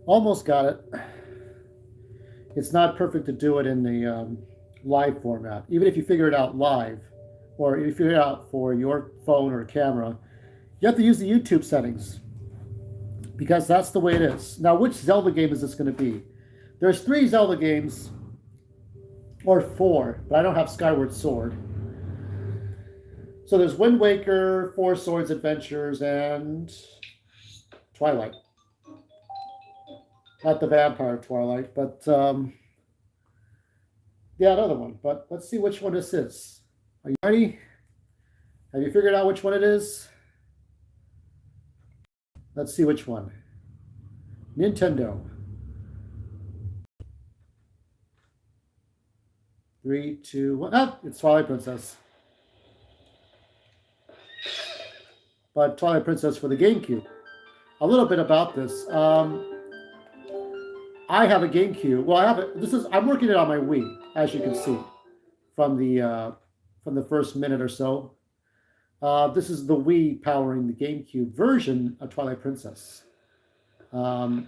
Almost got it. It's not perfect to do it in the live format. Even if you figure it out live, or if you figure it out for your phone or camera, you have to use the YouTube settings because that's the way it is. Now, which Zelda game is this going to be? There's 3 Zelda games, or 4, but I don't have Skyward Sword. So there's Wind Waker, Four Swords Adventures, and Twilight. Not the Vampire Twilight, but yeah, another one. But let's see which one this is. Are you ready? Have you figured out which one it is? Let's see which one. Nintendo. 3, 2, 1. Ah, it's Twilight Princess. But Twilight Princess for the GameCube. A little bit about this. I have a GameCube. Well, I have it. I'm working it on my Wii, as you can see from the first minute or so. This is the Wii powering the GameCube version of Twilight Princess. So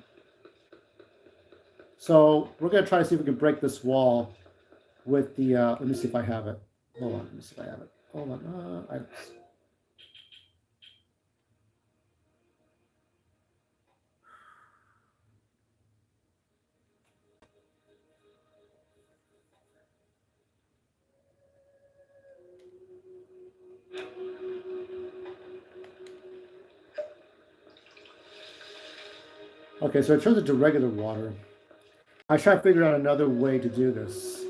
we're gonna try to see if we can break this wall with the. Let me see if I have it. Hold on. Let me see if I have it. Hold on. Items. Okay, so it turns into regular water. I try to figure out another way to do this.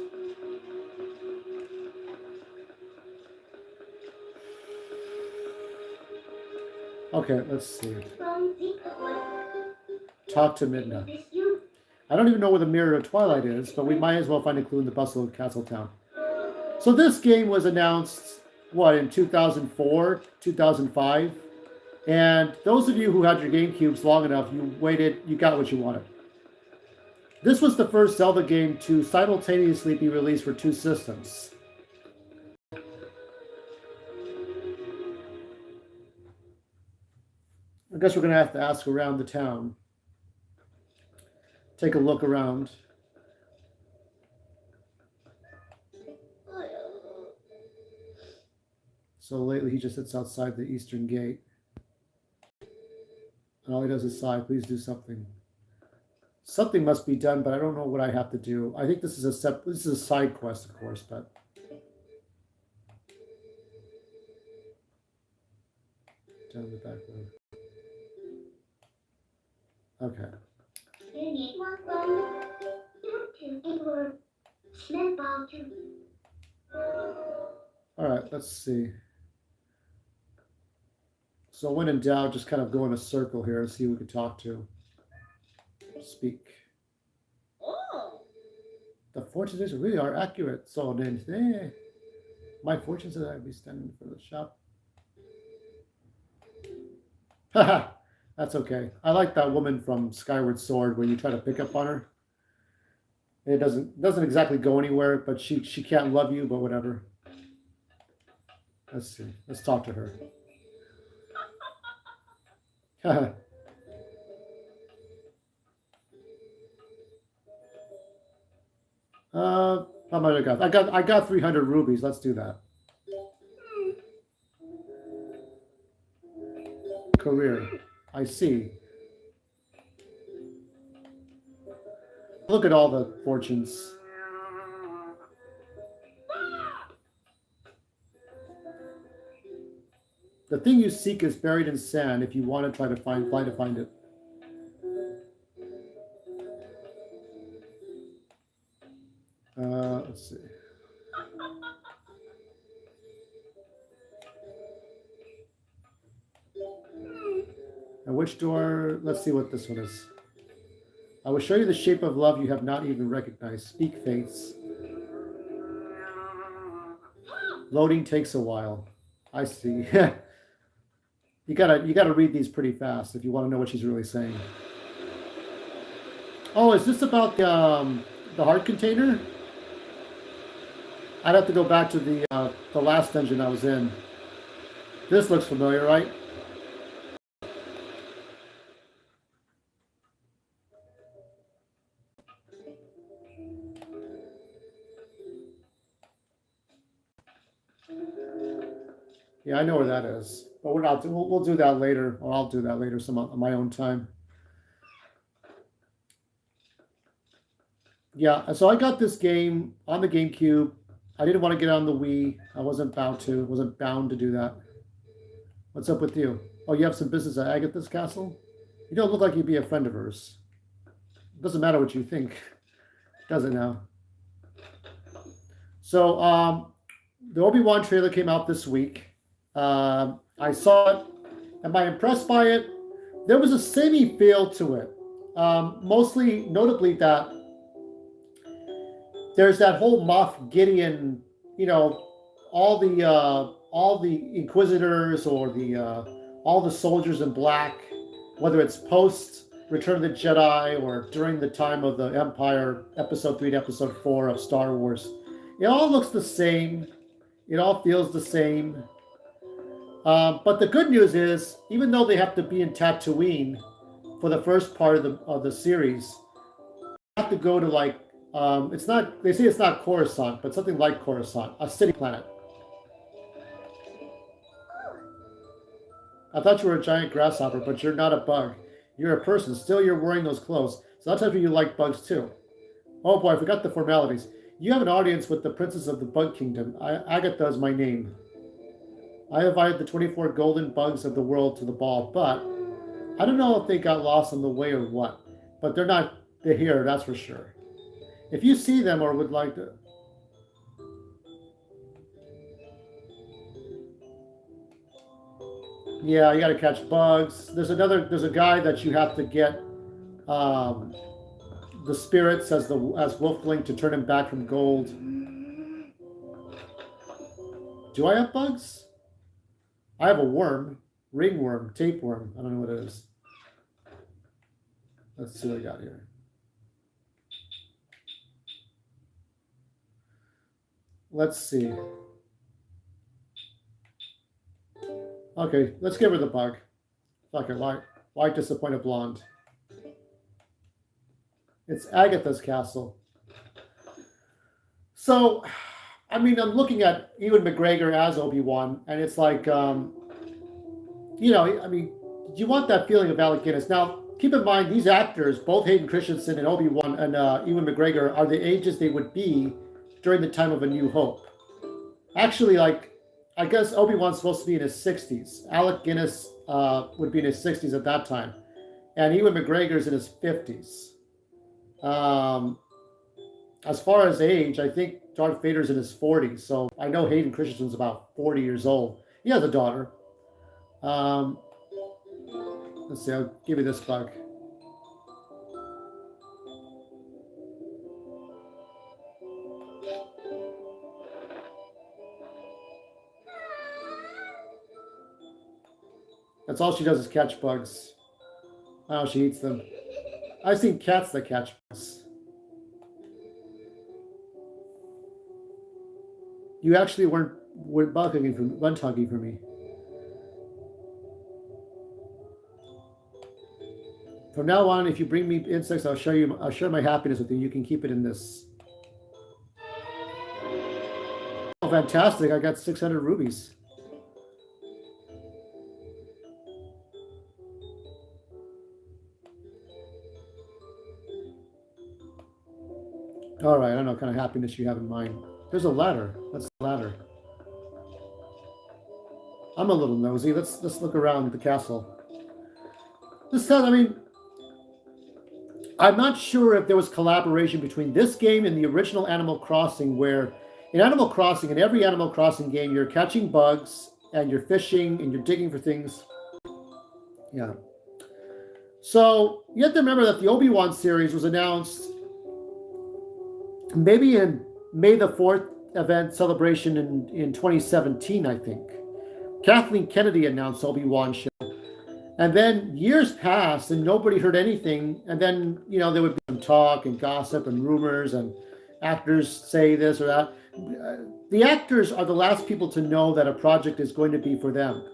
Okay, let's see. Talk to Midna. I don't even know where the Mirror of Twilight is, but we might as well find a clue in the bustle of Castletown. So this game was announced, what, in 2004, 2005? And those of you who had your GameCubes long enough, you waited, you got what you wanted. This was the first Zelda game to simultaneously be released for 2 systems. I guess we're going to have to ask around the town. Take a look around. So lately he just sits outside the eastern gate. And all he does is sigh, please do something. Something must be done, but I don't know what I have to do. I think this is a side quest, of course, but down the back road. Okay. All right, let's see. So when in doubt, just kind of go in a circle here and see who we can talk to. Speak. The fortunes really are accurate. So then, my fortunes that I'd be standing for the shop. Haha, that's okay. I like that woman from Skyward Sword when you try to pick up on her. It doesn't exactly go anywhere, but she can't love you, but whatever. Let's see. Let's talk to her. How much I got? I got 300 rubies. Let's do that. Career. I see. Look at all the fortunes. The thing you seek is buried in sand if you want to try to find it. Let's see. And which door? Let's see what this one is. I will show you the shape of love you have not even recognized. Speak, faiths. Loading takes a while. I see. You gotta read these pretty fast if you want to know what she's really saying. Oh, is this about the heart container? I'd have to go back to the last dungeon I was in. This looks familiar, right? Yeah, I know where that is, but we're not. We'll do that later, or I'll do that later, some on my own time. Yeah, so I got this game on the GameCube. I didn't want to get on the Wii. I wasn't bound to. Wasn't bound to do that. What's up with you? Oh, you have some business at Agatha's castle? You don't look like you'd be a friend of hers. It doesn't matter what you think, does it now? So, the Obi-Wan trailer came out this week. I saw it. Am I impressed by it? There was a samey feel to it. Mostly, notably, that there's that whole Moff Gideon, you know, all the Inquisitors or the all the soldiers in black, whether it's post Return of the Jedi or during the time of the Empire, Episode 3 to Episode 4 of Star Wars. It all looks the same. It all feels the same. But the good news is, even though they have to be in Tatooine for the first part of the series, they have to go to like it's not. They say it's not Coruscant, but something like Coruscant, a city planet. I thought you were a giant grasshopper, but you're not a bug. You're a person. Still, you're wearing those clothes. So that tells me you like bugs too. Oh boy, I forgot the formalities. You have an audience with the Princess of the Bug Kingdom. Agatha is my name. I invited the 24 golden bugs of the world to the ball, but I don't know if they got lost on the way or what. But they're not. They're here, that's for sure. If you see them or would like to... Yeah, you got to catch bugs. There's a guy that you have to get the spirits as Wolfling to turn him back from gold. Do I have bugs? I have a worm, ringworm, tapeworm. I don't know what it is. Let's see what I got here. Let's see. Okay, let's give her the bug. Fuck it, why disappoint a blonde? It's Agatha's castle. So, I mean, I'm looking at Ewan McGregor as Obi-Wan, and it's like, you know, I mean, you want that feeling of Alec Guinness. Now, keep in mind, these actors, both Hayden Christensen and Obi-Wan and Ewan McGregor, are the ages they would be during the time of A New Hope. Actually, like, I guess Obi-Wan's supposed to be in his 60s. Alec Guinness would be in his 60s at that time. And Ewan McGregor's in his 50s. As far as age, I think Darth Vader's in his 40s. So I know Hayden Christensen's about 40 years old. He has a daughter. Let's see, I'll give you this bug. That's all she does is catch bugs. Oh, she eats them. I've seen cats that catch bugs. You actually weren't bug hugging for me. From now on, if you bring me insects, I'll share my happiness with you. You can keep it in this. Oh, fantastic! I got 600 rubies. All right, I don't know what kind of happiness you have in mind. There's a ladder. What's the ladder? I'm a little nosy. Let's look around the castle. This says, I mean, I'm not sure if there was collaboration between this game and the original Animal Crossing, where in Animal Crossing, in every Animal Crossing game, you're catching bugs and you're fishing and you're digging for things. Yeah. So you have to remember that the Obi-Wan series was announced maybe in May the 4th event celebration in 2017, I think. Kathleen Kennedy announced Obi-Wan show. And then years passed and nobody heard anything. And then, you know, there would be some talk and gossip and rumors and actors say this or that. The actors are the last people to know that a project is going to be for them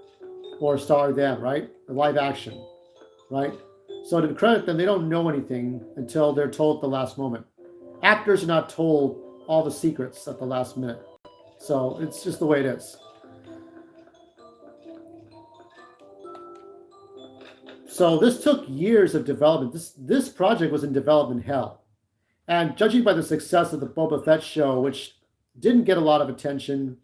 or star them, right? A live action, right? So to credit them, they don't know anything until they're told at the last moment. Actors are not told all the secrets at the last minute. So it's just the way it is. So this took years of development. This project was in development hell. And judging by the success of the Boba Fett show, which didn't get a lot of attention,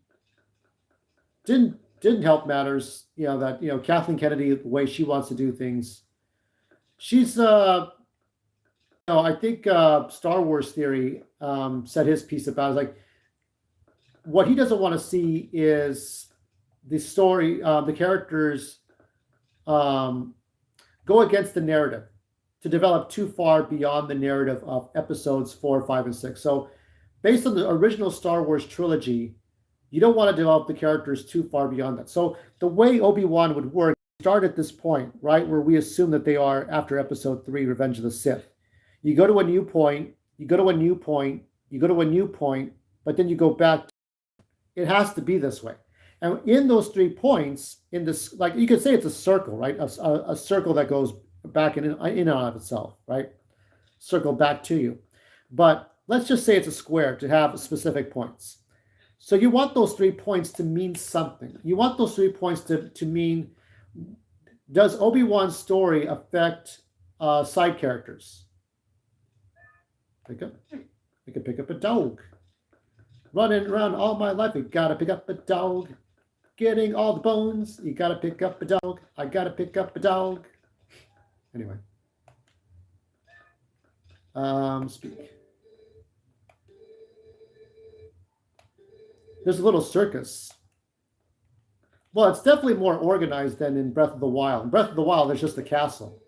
didn't help matters, that Kathleen Kennedy, the way she wants to do things, she's I think Star Wars Theory said his piece about it. Like, what he doesn't want to see is the story, the characters go against the narrative, to develop too far beyond the narrative of episodes 4, 5, and 6. So based on the original Star Wars trilogy, you don't want to develop the characters too far beyond that. So the way Obi-Wan would work, start at this point, right, where we assume that they are after episode 3, Revenge of the Sith. You go to a new point, you go to a new point, you go to a new point, but then you go back. It has to be this way. And in those 3 points, in this, like, you could say it's a circle, right? A circle that goes back in and out of itself, right? Circle back to you. But let's just say it's a square to have specific points. So you want those 3 points to mean something. You want those 3 points to mean, does Obi-Wan's story affect side characters? I can pick up a dog. Running around all my life, you gotta pick up a dog. Getting all the bones, you gotta pick up a dog. I gotta pick up a dog. Anyway. Speak. There's a little circus. Well, it's definitely more organized than in Breath of the Wild. In Breath of the Wild, there's just a castle.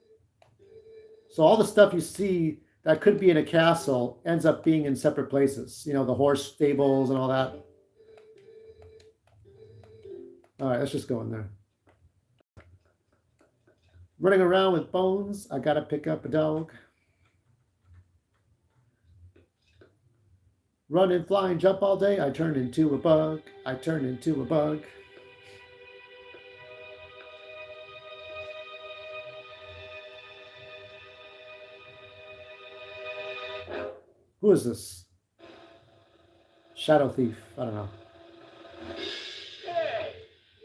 So all the stuff you see that could be in a castle ends up being in separate places. The horse stables and all that. All right, let's just go in there. Running around with bones, I gotta pick up a dog. Run and fly and jump all day, I turned into a bug. I turned into a bug. Who is this? Shadow Thief. I don't know.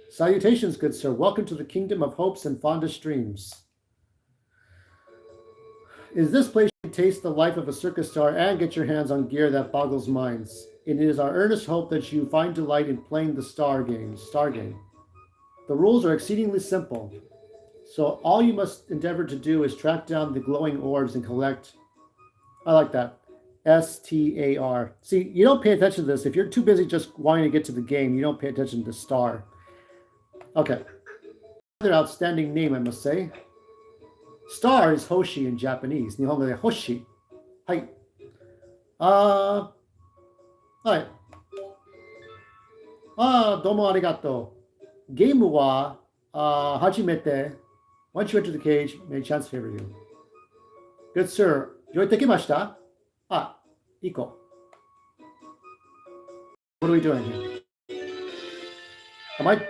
Salutations, good sir. Welcome to the kingdom of hopes and fondest dreams. Is this place you can taste the life of a circus star and get your hands on gear that boggles minds? It is our earnest hope that you find delight in playing the Star Game. The rules are exceedingly simple. So all you must endeavor to do is track down the glowing orbs and collect. I like that. STAR. See, you don't pay attention to this. If you're too busy just wanting to get to the game, you don't pay attention to star. Okay. Another outstanding name, I must say. Star is Hoshi in Japanese. Nihongo de Hoshi. Hai. Hai. Domo arigato. Game wa hajimete. Once you enter the cage, may chance favor you. Good sir. Yoitekimashita? Iko. What are we doing here? Am I?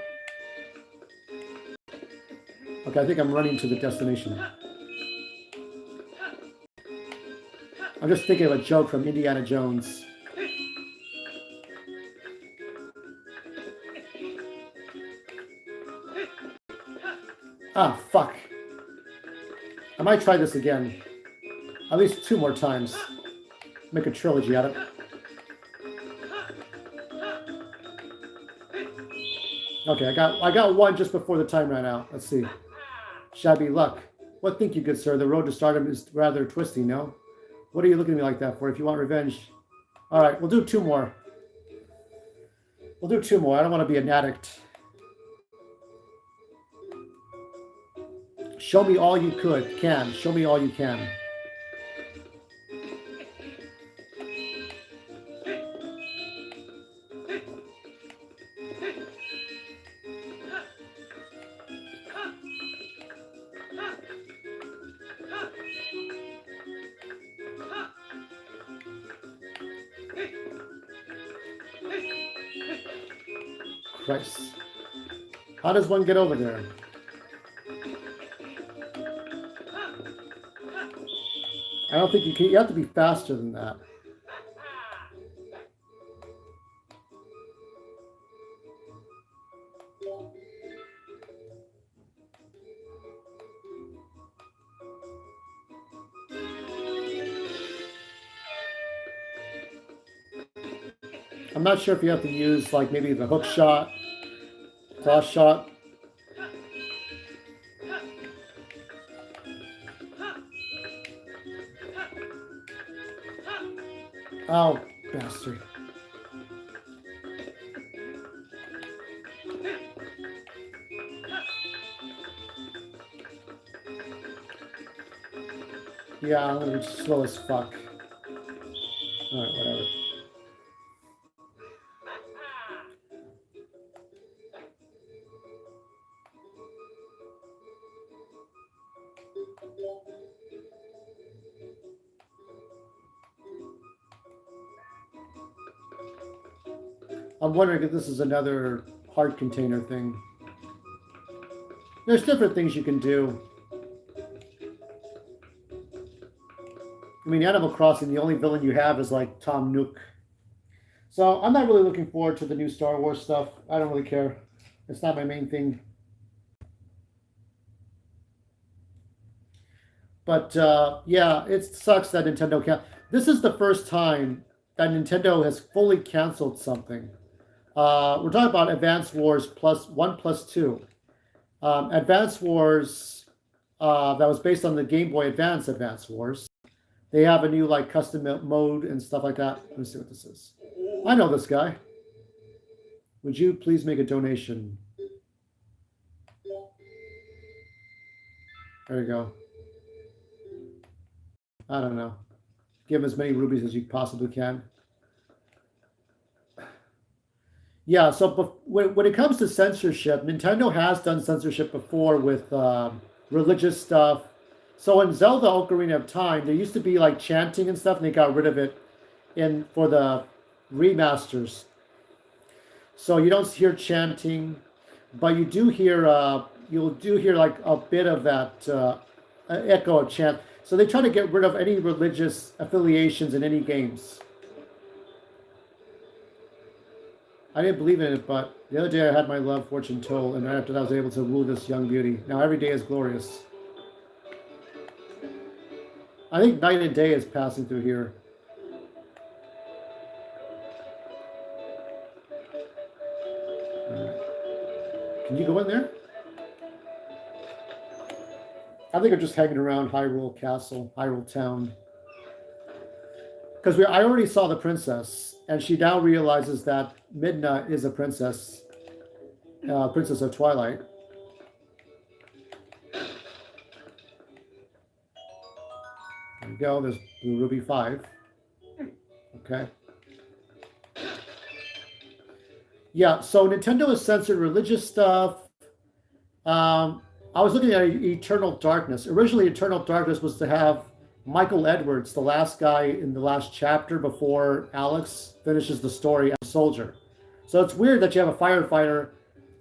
Okay, I think I'm running to the destination. I'm just thinking of a joke from Indiana Jones. Fuck. I might try this again. At least 2 more times. Make a trilogy out of it. Okay, I got one just before the time ran out. Let's see. Shabby luck. What think you, good sir? The road to stardom is rather twisty, no? What are you looking at me like that for? If you want revenge. All right, we'll do 2 more. We'll do 2 more. I don't want to be an addict. Show me all you can. Show me all you can. Christ. How does one get over there? I don't think you can. You have to be faster than that. I'm not sure if you have to use like maybe the hook shot, cross shot. Oh, bastard. Yeah, I'm gonna be slow as fuck. Alright, whatever. I'm wondering if this is another heart container thing. There's different things you can do. I mean, Animal Crossing, the only villain you have is like Tom Nook. So I'm not really looking forward to the new Star Wars stuff. I don't really care. It's not my main thing. But yeah, it sucks that Nintendo can't. This is the first time that Nintendo has fully canceled something. We're talking about Advance Wars plus 1 plus 2. Advance Wars, that was based on the Game Boy Advance Advance Wars. They have a new like custom mode and stuff like that. Let me see what this is. I know this guy. Would you please make a donation? There you go. I don't know. Give him as many rubies as you possibly can. Yeah, so when it comes to censorship, Nintendo has done censorship before with religious stuff. So in Zelda Ocarina of Time, there used to be like chanting and stuff, and they got rid of it for the remasters. So you don't hear chanting, but you do hear like a bit of that echo of chant. So they try to get rid of any religious affiliations in any games. I didn't believe in it, but the other day I had my love fortune told, and right after that I was able to woo this young beauty. Now every day is glorious. I think night and day is passing through here. Can you go in there? I think I'm just hanging around Hyrule Castle, Hyrule Town. Because I already saw the princess, and she now realizes that Midna is a princess, princess of Twilight. There you go, there's Blue Ruby 5. Okay. Yeah, so Nintendo has censored religious stuff. I was looking at Eternal Darkness. Originally, Eternal Darkness was to have Michael Edwards, the last guy in the last chapter before Alex finishes the story, as a soldier. So it's weird that you have a firefighter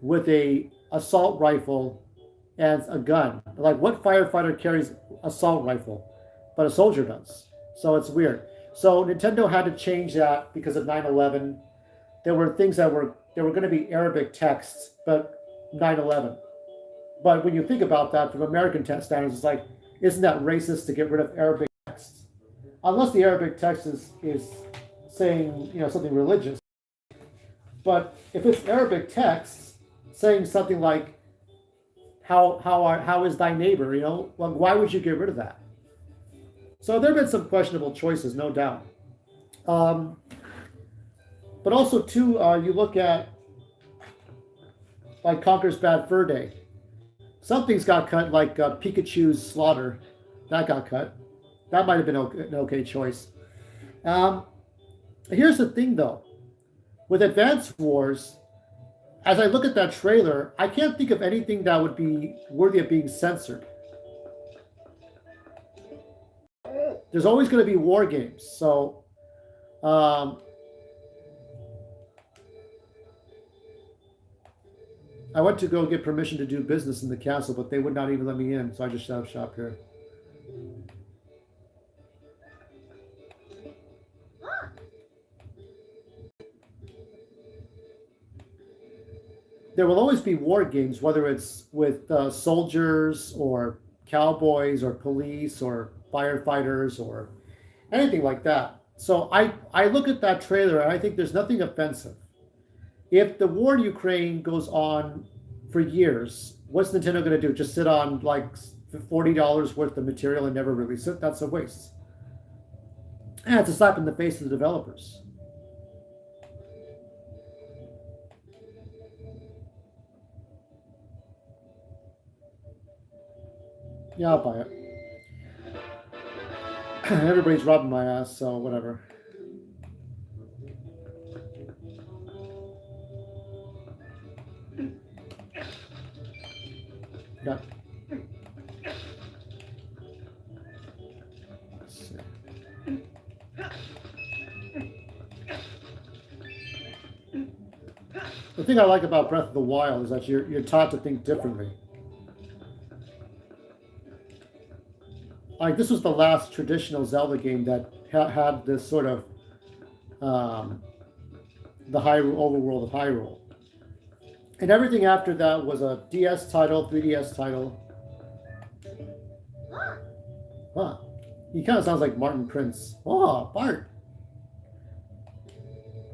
with a assault rifle and a gun. Like, what firefighter carries assault rifle? But a soldier does. So it's weird. So Nintendo had to change that because of 9/11. There were things that were going to be Arabic texts, but 9/11. But when you think about that from American text standards, it's like, isn't that racist to get rid of Arabic texts? Unless the Arabic text is saying, something religious. But if it's Arabic text saying something like, how is thy neighbor? Well, why would you get rid of that? So there have been some questionable choices, no doubt. But also too, you look at like Conker's Bad Fur Day. Some things got cut, like Pikachu's Slaughter. That got cut. That might have been an okay choice. Here's the thing, though. With Advance Wars, as I look at that trailer, I can't think of anything that would be worthy of being censored. There's always going to be war games. So, I went to go get permission to do business in the castle, but they would not even let me in, so I just set up shop here. There will always be war games, whether it's with soldiers or cowboys or police or firefighters or anything like that. So I look at that trailer and I think there's nothing offensive. If the war in Ukraine goes on for years, what's Nintendo going to do? Just sit on like $40 worth of material and never release it? That's a waste. And it's a slap in the face of the developers. Yeah, I'll buy it. Everybody's robbing my ass, so whatever. Got. Let's see. The thing I like about Breath of the Wild is that you're taught to think differently. Like, this was the last traditional Zelda game that had this sort of the Hyrule overworld of Hyrule, and everything after that was a DS title, 3DS title. Huh? He kind of sounds like Martin Prince. Oh, Bart.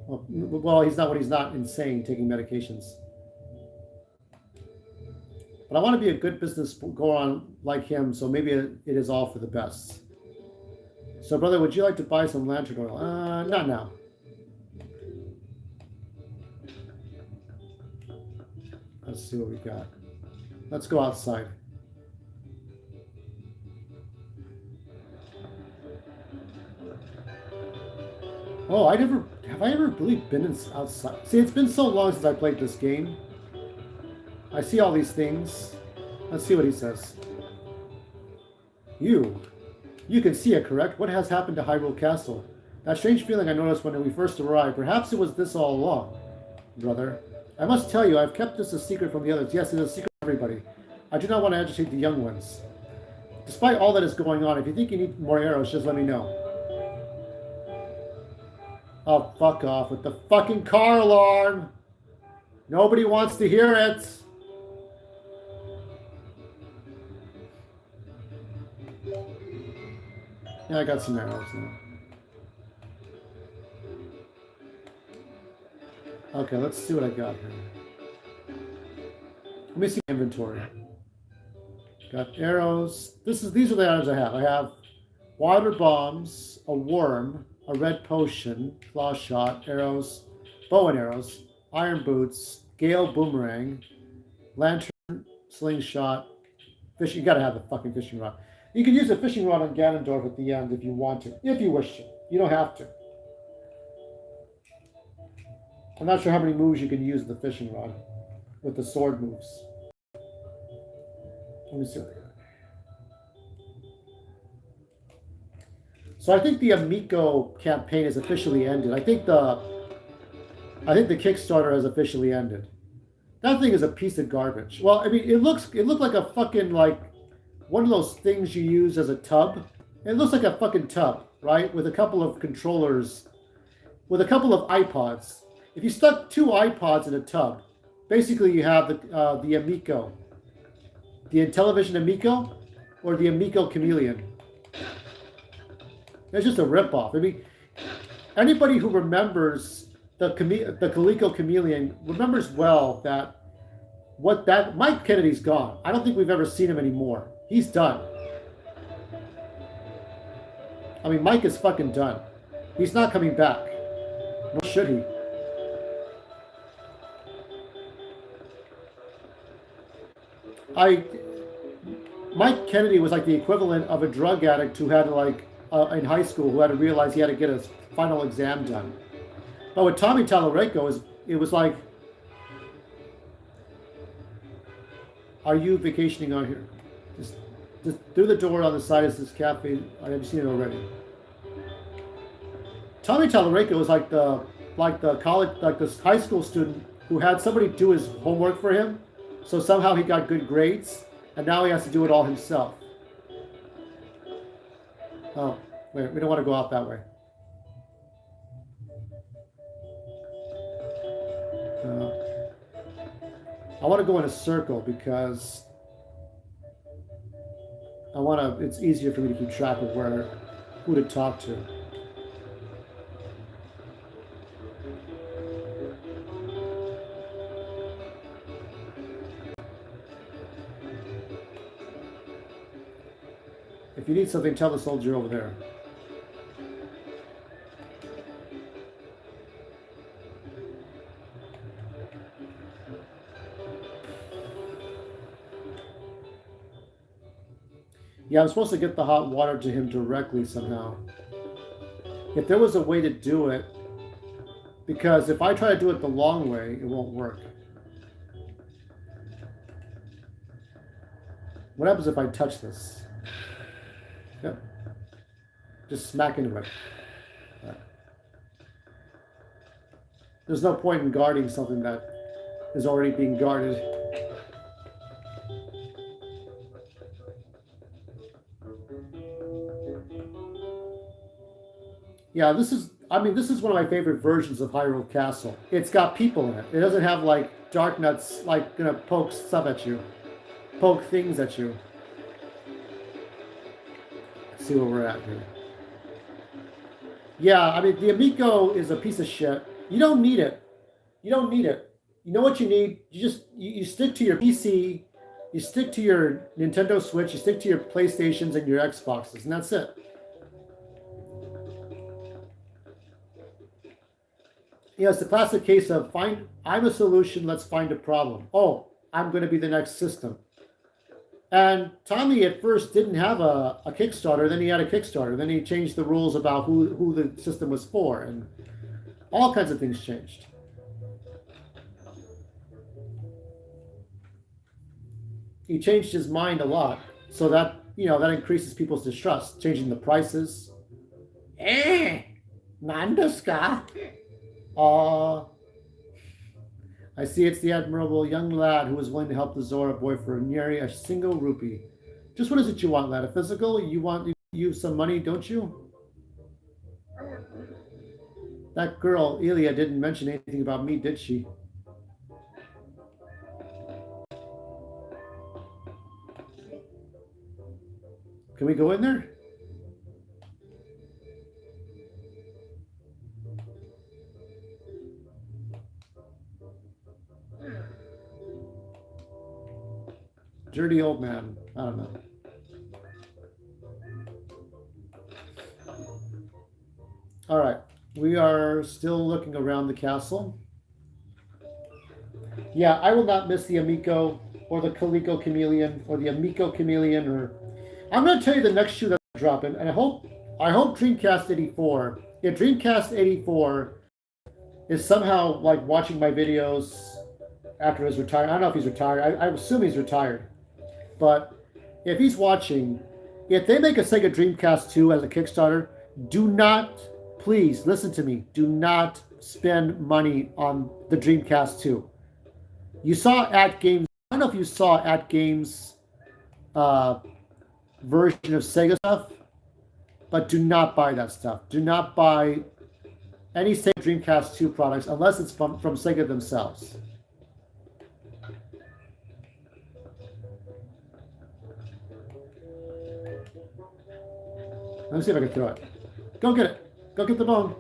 Well, he's not when he's not insane taking medications. But I want to be a good business go on like him, so maybe it is all for the best. So, brother, would you like to buy some lantern oil? Not now. Let's see what we got. Let's go outside. Oh, have I ever really been outside? See, it's been so long since I played this game. I see all these things. Let's see what he says. You can see it, correct? What has happened to Hyrule Castle? That strange feeling I noticed when we first arrived. Perhaps it was this all along, brother. I must tell you, I've kept this a secret from the others. Yes, it is a secret from everybody. I do not want to agitate the young ones. Despite all that is going on, if you think you need more arrows, just let me know. Oh, fuck off with the fucking car alarm. Nobody wants to hear it. Yeah, I got some arrows now. Okay, let's see what I got here. Let me see inventory. Got arrows. These are the items I have. I have water bombs, a worm, a red potion, claw shot, arrows, bow and arrows, iron boots, gale boomerang, lantern, slingshot, fish. You gotta have the fucking fishing rod. You can use a fishing rod on Ganondorf at the end if you want to, if you wish to. You don't have to. I'm not sure how many moves you can use with the fishing rod, with the sword moves. Let me see what I got. So I think the Amico campaign has officially ended. I think the Kickstarter has officially ended. That thing is a piece of garbage. Well, I mean, it looked like a fucking like one of those things you use as a tub. It looks like a fucking tub, right? With a couple of controllers, with a couple of iPods. If you stuck two iPods in a tub, basically you have the Amico, the Intellivision Amico, or the Amico Chameleon. It's just a ripoff. I mean, anybody who remembers the Coleco Chameleon remembers well that Mike Kennedy's gone. I don't think we've ever seen him anymore. He's done. I mean, Mike is fucking done. He's not coming back. Nor should he. Mike Kennedy was like the equivalent of a drug addict who had to in high school who had to realize he had to get his final exam done. But with Tommy Tallarico, it was like, are you vacationing on here? Just through the door on the side is this cafe. I've seen it already. Tommy Tallarico was like the college, like this high school student who had somebody do his homework for him. So somehow he got good grades, and now he has to do it all himself. Oh, wait, we don't want to go out that way. I want to go in a circle because it's easier for me to keep track of who to talk to. If you need something, tell the soldier over there. Yeah, I'm supposed to get the hot water to him directly somehow. If there was a way to do it, because if I try to do it the long way, it won't work. What happens if I touch this? Yep. Just smack into it. Right. There's no point in guarding something that is already being guarded. Yeah, this is one of my favorite versions of Hyrule Castle. It's got people in it. It doesn't have like dark nuts like gonna poke stuff at you. Poke things at you. Let's see where we're at here. Yeah, I mean the Amico is a piece of shit. You don't need it. You don't need it. You know what you need? You stick to your PC, you stick to your Nintendo Switch, you stick to your PlayStations and your Xboxes, and that's it. Yeah, it's the classic case of I'm a solution, let's find a problem. Oh, I'm going to be the next system. And Tommy at first didn't have a Kickstarter, then he had a Kickstarter, then he changed the rules about who the system was for, and all kinds of things changed. He changed his mind a lot, so that, that increases people's distrust, changing the prices. Nandeska. I see it's the admirable young lad who is willing to help the Zora boy for nearly a single rupee. Just what is it you want, lad? A physical? You want you some money, don't you? That girl, Ilya, didn't mention anything about me, did she? Can we go in there? Dirty old man. I don't know. All right. We are still looking around the castle. Yeah, I will not miss the Amico or the Coleco Chameleon or the Amico Chameleon. Or I'm going to tell you the next shoe that's dropping, and I hope Dreamcast 84. If Dreamcast 84 is somehow like watching my videos after his retirement. I don't know if he's retired. I assume he's retired. But if he's watching, if they make a Sega Dreamcast 2 as a Kickstarter, do not, please listen to me, do not spend money on the Dreamcast 2. You saw At Games, I don't know if you saw At Games version of Sega stuff, but do not buy that stuff. Do not buy any Sega Dreamcast 2 products unless it's from Sega themselves. Let me see if I can throw it. Go get it. Go get the bone.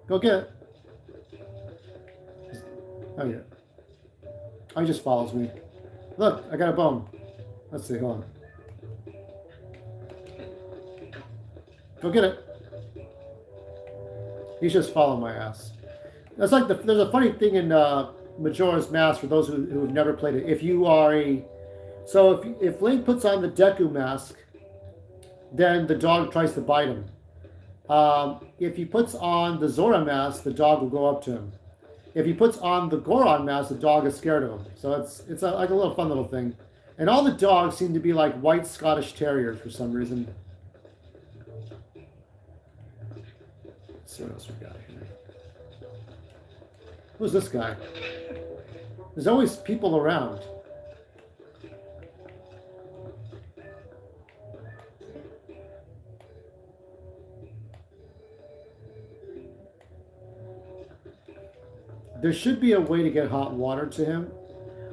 Go get it. Oh, yeah. Oh, he just follows me. Look, I got a bone. Let's see, hold on. Go get it. He's just following my ass. That's like there's a funny thing in Majora's Mask for those who have never played it. If you are if Link puts on the Deku mask, then the dog tries to bite him. If he puts on the Zora mask, the dog will go up to him. If he puts on the Goron mask, the dog is scared of him. So it's like a little fun little thing. And all the dogs seem to be like white Scottish Terriers for some reason. Let's see what else we got here. Who's this guy? There's always people around. There should be a way to get hot water to him.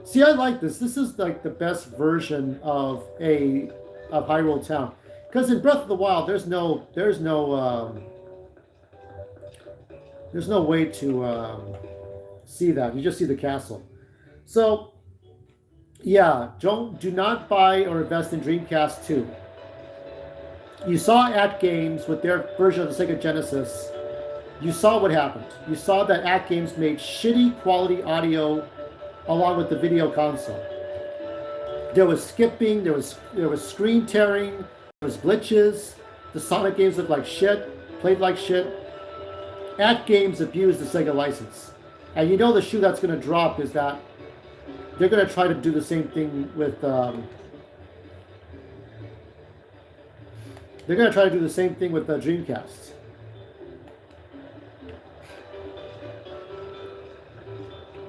See, I like this. This is like the best version of Hyrule Town. Because in Breath of the Wild, there's no way to see that. You just see the castle. So, yeah, do not buy or invest in Dreamcast 2. You saw at Games with their version of the Sega Genesis, you saw what happened. You saw that at Games made shitty quality audio along with the video console. There was skipping, there was screen tearing, there was glitches. The Sonic games looked like shit, played like shit. At Games abused the Sega license. And you know the shoe that's going to drop is that they're going to try to do the same thing with they're going to try to do the same thing with the Dreamcast.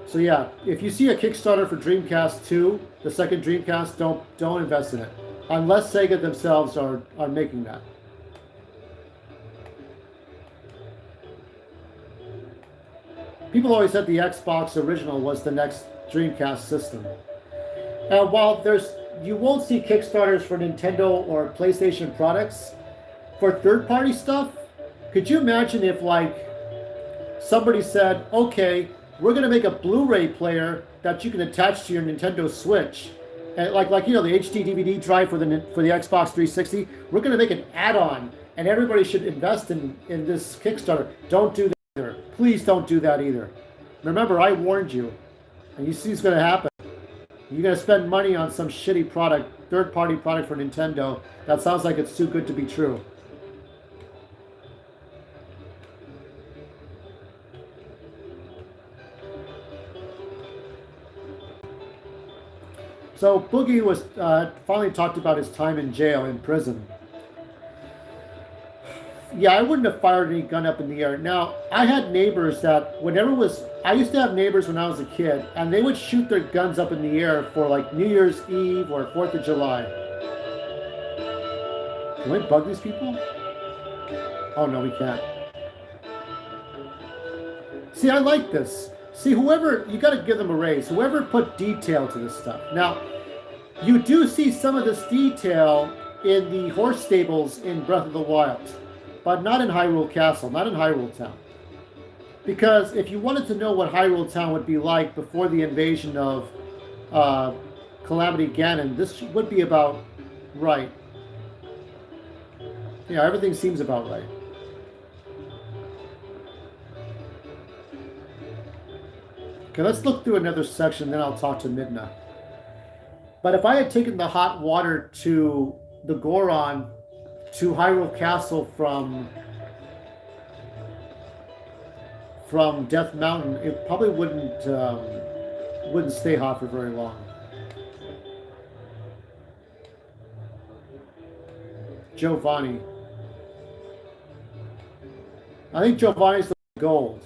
So yeah, if you see a Kickstarter for Dreamcast 2, the second Dreamcast, don't invest in it. Unless Sega themselves are making that. People always said the Xbox original was the next Dreamcast system. And while you won't see Kickstarters for Nintendo or PlayStation products, for third-party stuff, could you imagine if like somebody said, okay, we're going to make a Blu-ray player that you can attach to your Nintendo Switch, and like you know the HD DVD drive for the Xbox 360. We're going to make an add-on, and everybody should invest in this Kickstarter. Don't do that either. Please don't do that either. Remember, I warned you, and you see what's going to happen. You're going to spend money on some shitty product, third-party product for Nintendo. That sounds like it's too good to be true. So Boogie was finally talked about his time in jail, in prison. Yeah, I wouldn't have fired any gun up in the air. Now, I had neighbors that I used to have neighbors when I was a kid, and they would shoot their guns up in the air for like New Year's Eve or 4th of July. Can we bug these people? Oh no, we can't. See, I like this. See, you got to give them a raise. Whoever put detail to this stuff. Now, you do see some of this detail in the horse stables in Breath of the Wild, but not in Hyrule Castle, not in Hyrule Town. Because if you wanted to know what Hyrule Town would be like before the invasion of Calamity Ganon, this would be about right. Yeah, everything seems about right. Okay, let's look through another section, then I'll talk to Midna. But if I had taken the hot water to the Goron to Hyrule Castle from Death Mountain, it probably wouldn't stay hot for very long. Giovanni. I think Giovanni's the gold.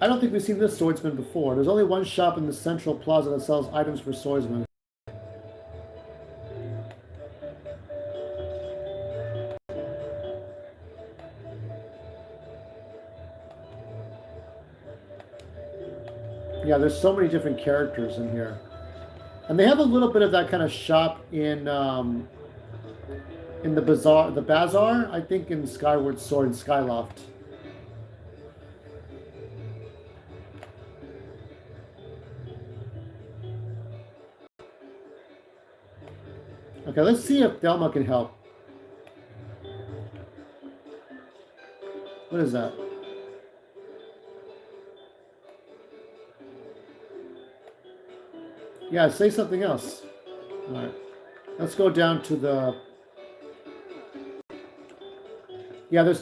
I don't think we've seen this swordsman before. There's only one shop in the central plaza that sells items for swordsmen. Yeah, there's so many different characters in here. And they have a little bit of that kind of shop in the bazaar, I think in Skyward Sword and Skyloft. Okay, let's see if Delma can help. What is that? Yeah, say something else. All right. Let's go down to the... Yeah, I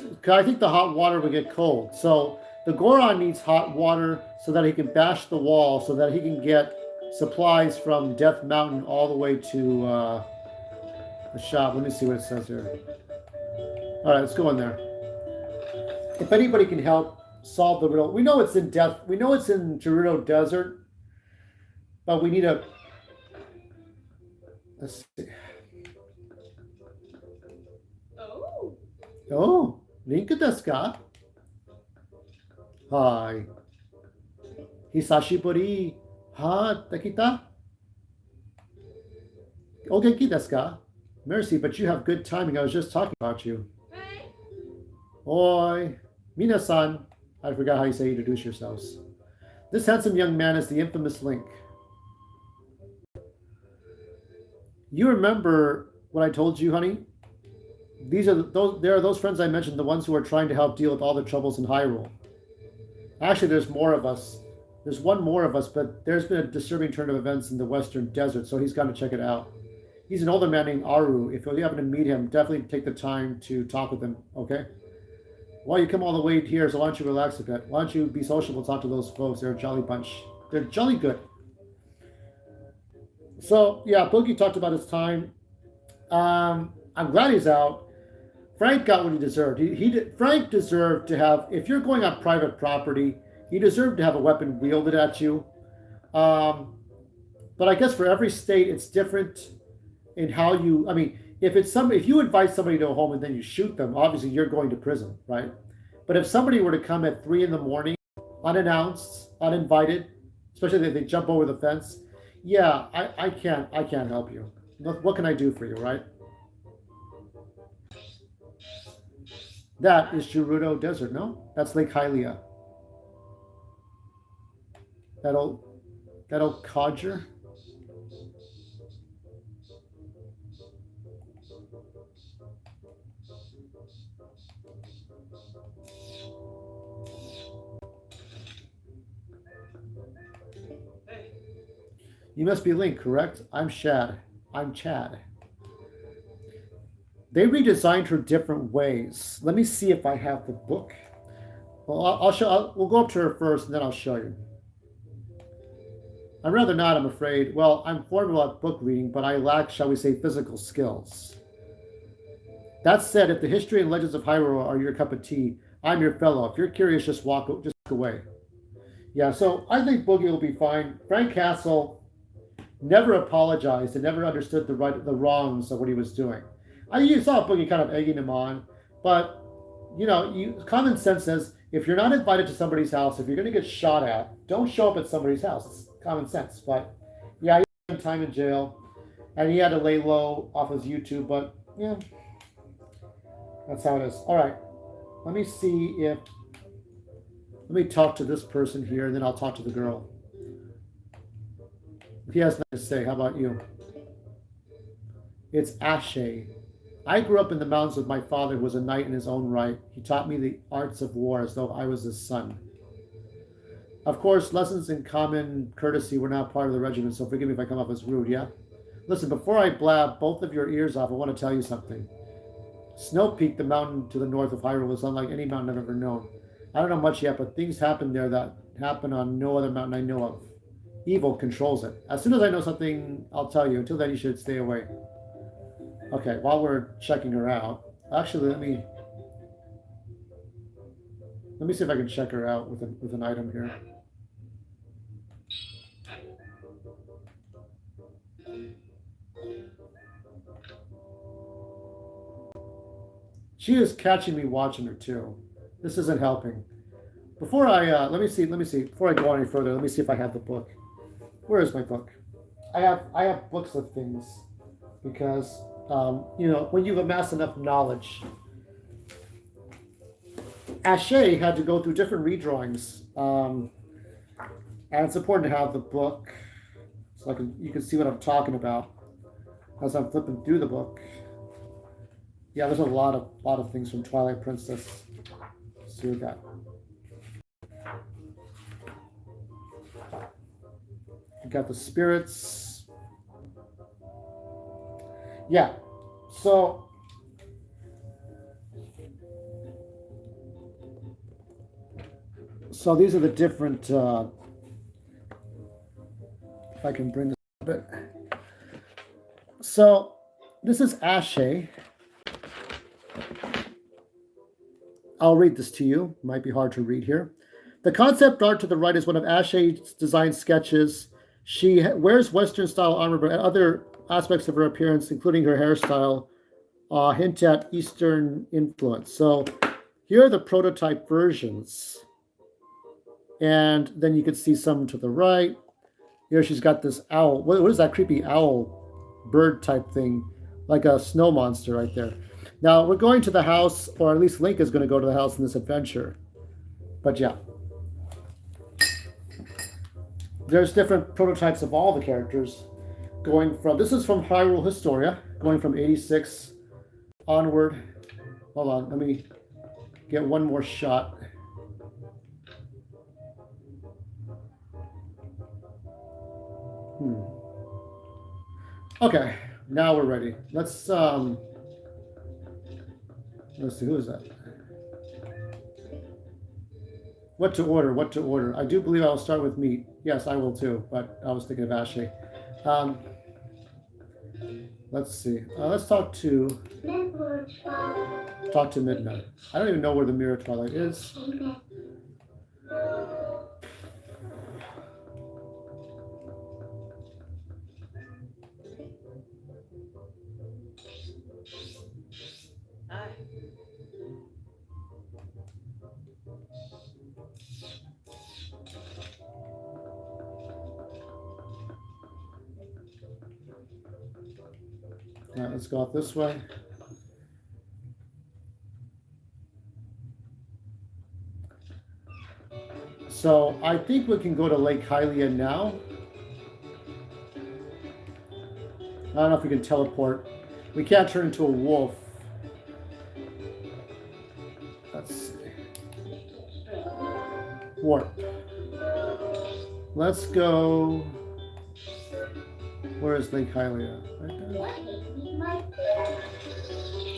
think the hot water would get cold. So the Goron needs hot water so that he can bash the wall, so that he can get supplies from Death Mountain all the way to the shop. Let me see what it says here. All right, let's go in there. If anybody can help solve the riddle, we know it's in Gerudo Desert, but we need a. Let's see. Oh, Rinka desu ka? Hi. Hisashiburi ha dekita? Ogenki desu ka? Mercy, but you have good timing. I was just talking about you. Oi. Minasan. I forgot how you say introduce yourselves. This handsome young man is the infamous Link. You remember what I told you, honey? These are there are those friends I mentioned, the ones who are trying to help deal with all the troubles in Hyrule. Actually, there's more of us. There's one more of us, but there's been a disturbing turn of events in the Western Desert, so he's got to check it out. He's an older man named Aru. If you happen to meet him, definitely take the time to talk with him, okay? Well, you come all the way here, so why don't you relax a bit? Why don't you be sociable, talk to those folks? They're a jolly bunch. They're jolly good. So, yeah, Boogie talked about his time. I'm glad he's out. Frank got what he deserved. Frank deserved to have, if you're going on private property, he deserved to have a weapon wielded at you. But I guess for every state, it's different in how you, I mean, if you invite somebody to a home and then you shoot them, obviously you're going to prison, right? But if somebody were to come at 3 a.m, unannounced, uninvited, especially if they jump over the fence, yeah, I can't help you. What can I do for you, right? That is Gerudo Desert, no? That's Lake Hylia. That old codger. You must be Link, correct? I'm Chad. They redesigned her different ways. Let me see if I have the book. Well, we'll go up to her first, and then I'll show you. I'd rather not, I'm afraid. Well, I'm formidable at book reading, but I lack, shall we say, physical skills. That said, if the history and legends of Hyrule are your cup of tea, I'm your fellow. If you're curious, just walk away. Yeah, so I think Boogie will be fine. Frank Castle never apologized and never understood the wrongs of what he was doing. You saw Boogie kind of egging him on, but common sense says if you're not invited to somebody's house, if you're going to get shot at, don't show up at somebody's house. It's common sense. But yeah, he spent time in jail, and he had to lay low off his YouTube. But yeah, that's how it is. All right, let me talk to this person here, and then I'll talk to the girl. He has nothing to say. How about you? It's Ashe. I grew up in the mountains with my father, who was a knight in his own right. He taught me the arts of war as though I was his son. Of course, lessons in common courtesy were not part of the regiment, so forgive me if I come off as rude, yeah? Listen, before I blab both of your ears off, I want to tell you something. Snow Peak, the mountain to the north of Hyrule, is unlike any mountain I've ever known. I don't know much yet, but things happen there that happen on no other mountain I know of. Evil controls it. As soon as I know something, I'll tell you. Until then, you should stay away. Okay, while we're checking her out, actually, let me see if I can check her out with an item here. She is catching me watching her too. This isn't helping. Before I let me see. Before I go any further, let me see if I have the book. Where is my book? I have books of things because when you've amassed enough knowledge. Ashe had to go through different redrawings, and it's important to have the book so you can see what I'm talking about as I'm flipping through the book. Yeah, there's a lot of things from Twilight Princess. Let's see what we got. We got the spirits. Yeah, so these are the different, if I can bring this a bit. So this is Ashe. I'll read this to you. It might be hard to read here. The concept art to the right is one of Ashe's design sketches. She wears Western-style armor, but other aspects of her appearance, including her hairstyle, hint at Eastern influence. So here are the prototype versions. And then you could see some to the right. Here she's got this owl. What is that creepy owl bird type thing? Like a snow monster right there. Now we're going to the house, or at least Link is going to go to the house in this adventure. But yeah. There's different prototypes of all the characters. Going from, this is from Hyrule Historia, going from 86 onward. Hold on, let me get one more shot. Okay, now we're ready. Let's see, who is that? What to order, what to order. I do believe I'll start with meat. Yes, I will too, but I was thinking of Ashley. Let's see. Let's talk to Midnight. I don't even know where the Mirror Twilight is. All right, let's go out this way. So I think we can go to Lake Hylia now. I don't know if we can teleport. We can't turn into a wolf. Let's see. Warp. Let's go. Where is Lake Hylia? Right there.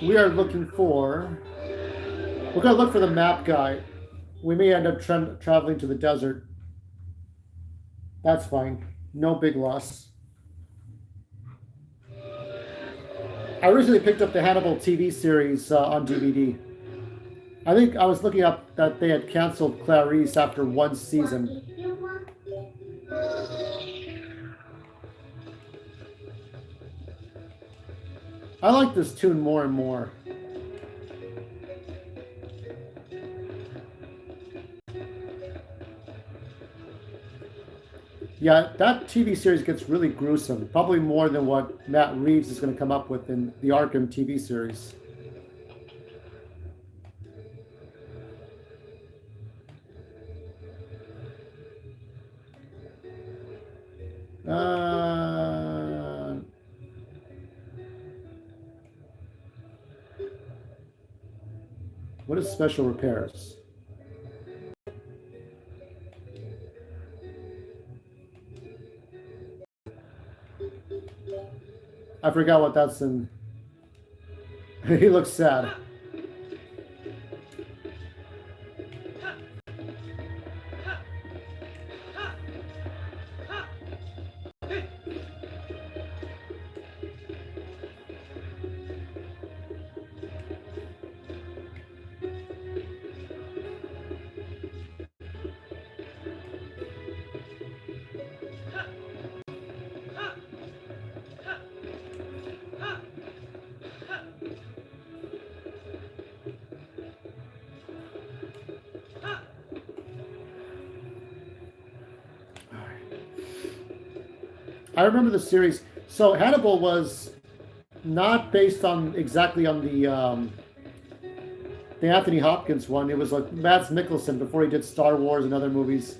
We are looking for. We're going to look for the map guy. We may end up traveling to the desert. That's fine. No big loss. I recently picked up the Hannibal TV series on DVD. I think I was looking up that they had canceled Clarice after one season. I like this tune more and more. Yeah, that TV series gets really gruesome. Probably more than what Matt Reeves is going to come up with in the Arkham TV series. What is special repairs? I forgot what that's in. He looks sad. I remember the series. So Hannibal was not based on exactly on the Anthony Hopkins one. It was like Mads Mikkelsen before he did Star Wars and other movies.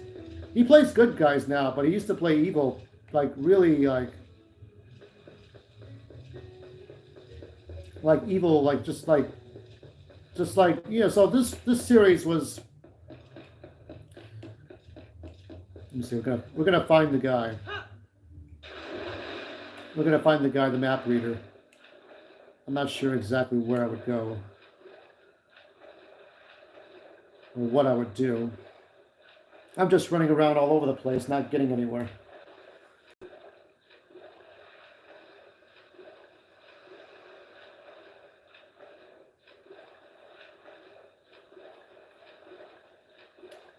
He plays good guys now, but he used to play evil, like really like evil, like just like yeah. So this series was. Let me see. We're gonna find the guy. We're going to find the guy, the map reader. I'm not sure exactly where I would go or what I would do. I'm just running around all over the place, not getting anywhere.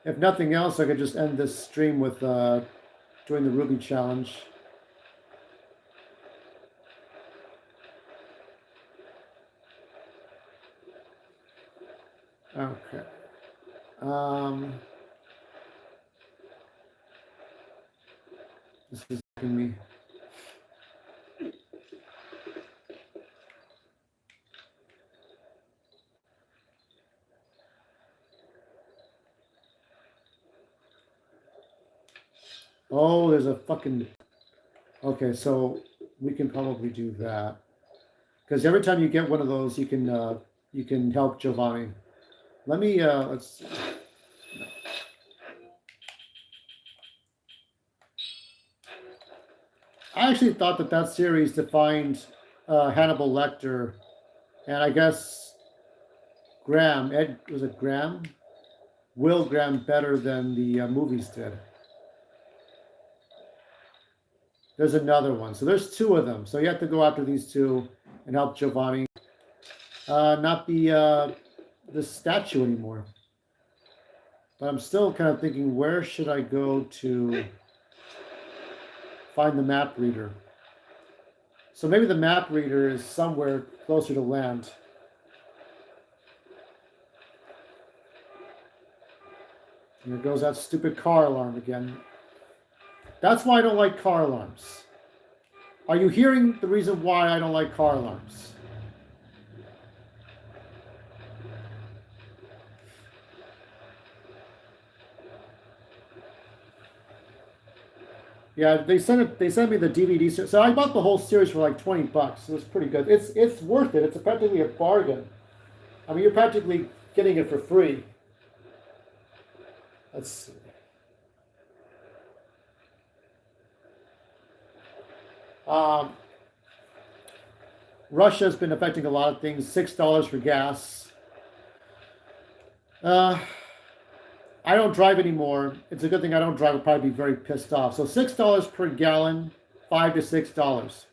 If nothing else, I could just end this stream with doing the Ruby challenge. Okay. This is making me. Oh, there's a fucking. Okay, so we can probably do that because every time you get one of those, you can help Giovanni. Let me let's. I actually thought that series defined Hannibal Lecter, and I guess Graham Ed was it Graham, Will Graham better than the movies did. There's another one, so there's two of them. So you have to go after these two and help Giovanni not be the statue anymore. But I'm still kind of thinking, where should I go to find the map reader? So maybe the map reader is somewhere closer to land. Here goes that stupid car alarm again. That's why I don't like car alarms. Are you hearing the reason why I don't like car alarms? Yeah, they sent me the DVD series. So I bought the whole series for like $20. It was pretty good. It's worth it. It's practically a bargain. I mean, you're practically getting it for free. Let's see. Russia has been affecting a lot of things. $6 for gas. I don't drive anymore. It's a good thing I don't drive. I'll probably be very pissed off. So $6 per gallon, $5 to $6,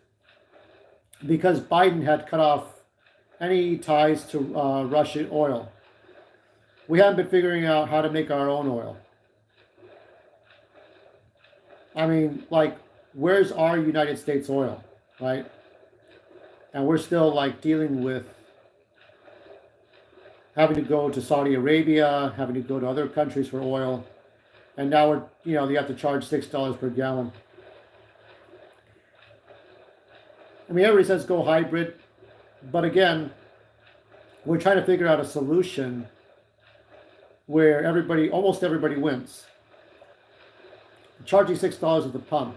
because Biden had cut off any ties to Russian oil. We haven't been figuring out how to make our own oil. I mean, like, where's our United States oil, right? And we're still like dealing with having to go to Saudi Arabia, having to go to other countries for oil, and now they have to charge $6 per gallon. I mean, everybody says go hybrid, but again, we're trying to figure out a solution where almost everybody wins. Charging $6 at the pump,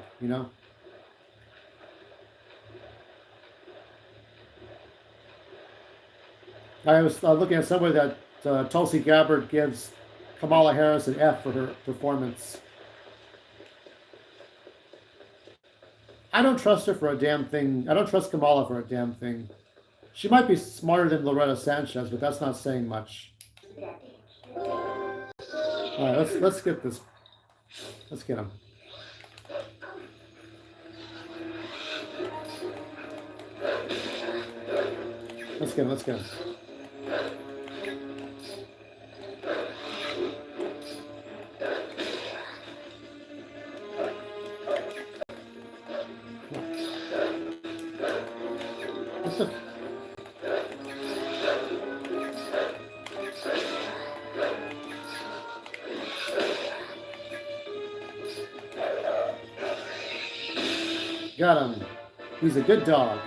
I was looking at somewhere that Tulsi Gabbard gives Kamala Harris an F for her performance. I don't trust her for a damn thing. I don't trust Kamala for a damn thing. She might be smarter than Loretta Sanchez, but that's not saying much. All right, let's get this. Let's get him. Let's get him. Let's get him. Got him. He's a good dog.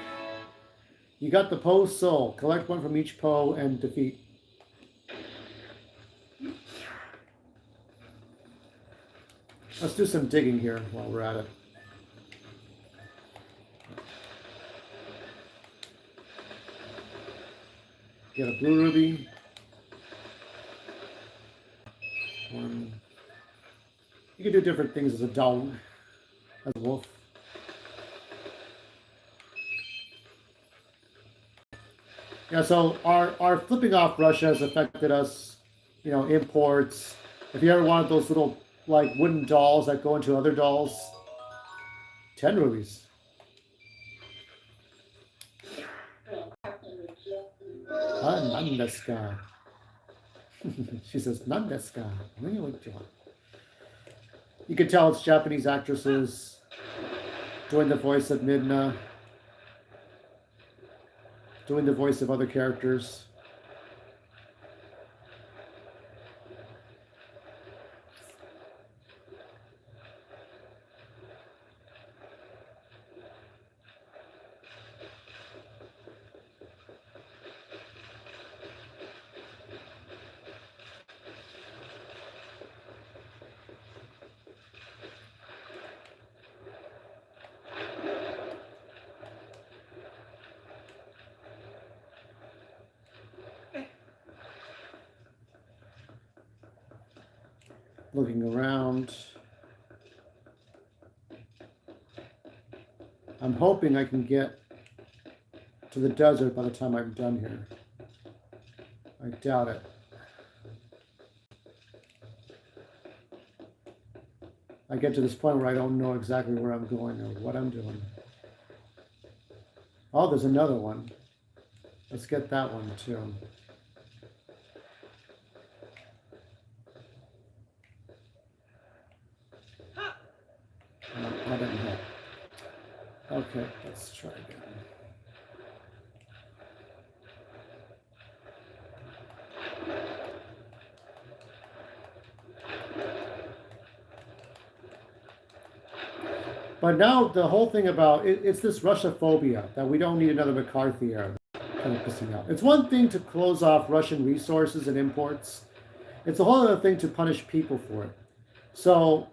You got the Poe soul. Collect one from each Poe and defeat. Let's do some digging here while we're at it. Get a blue ruby. One. You can do different things as a dog, as a wolf. Yeah, so our flipping off Russia has affected us, imports. If you ever wanted those little like wooden dolls that go into other dolls, 10 rubies. Nandeska. She says, Nandeska. You can tell it's Japanese actresses doing the voice of Midna, doing the voice of other characters. Looking around. I'm hoping I can get to the desert by the time I'm done here. I doubt it. I get to this point where I don't know exactly where I'm going or what I'm doing. Oh, there's another one. Let's get that one too. No, that didn't help. Okay, let's try again. But now the whole thing about it's this Russia phobia that we don't need another McCarthy era. Kind of pissing out. It's one thing to close off Russian resources and imports. It's a whole other thing to punish people for it. So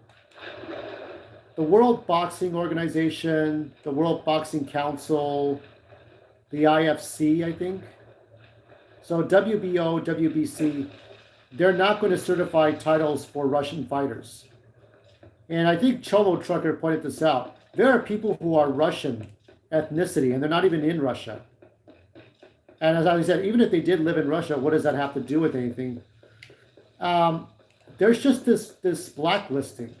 the World Boxing Organization, the World Boxing Council, the IFC, I think. So WBO, WBC, they're not going to certify titles for Russian fighters. And I think Cholo Trucker pointed this out. There are people who are Russian ethnicity, and they're not even in Russia. And as I said, even if they did live in Russia, what does that have to do with anything? There's just this blacklisting.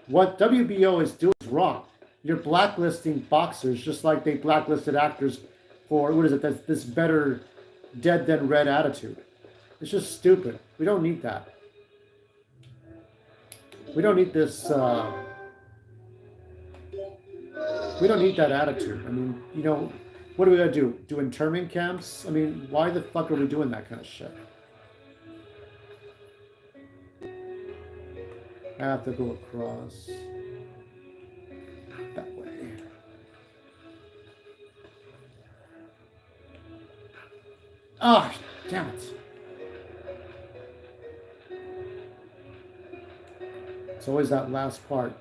What WBO is doing is wrong. You're blacklisting boxers just like they blacklisted actors for, what is it, this better dead than red attitude. It's just stupid. We don't need that. We don't need this, we don't need that attitude. I mean, you know, what are we going to do? Do internment camps? I mean, why the fuck are we doing that kind of shit? I have to go across that way. Ah, oh, damn it. It's always that last part.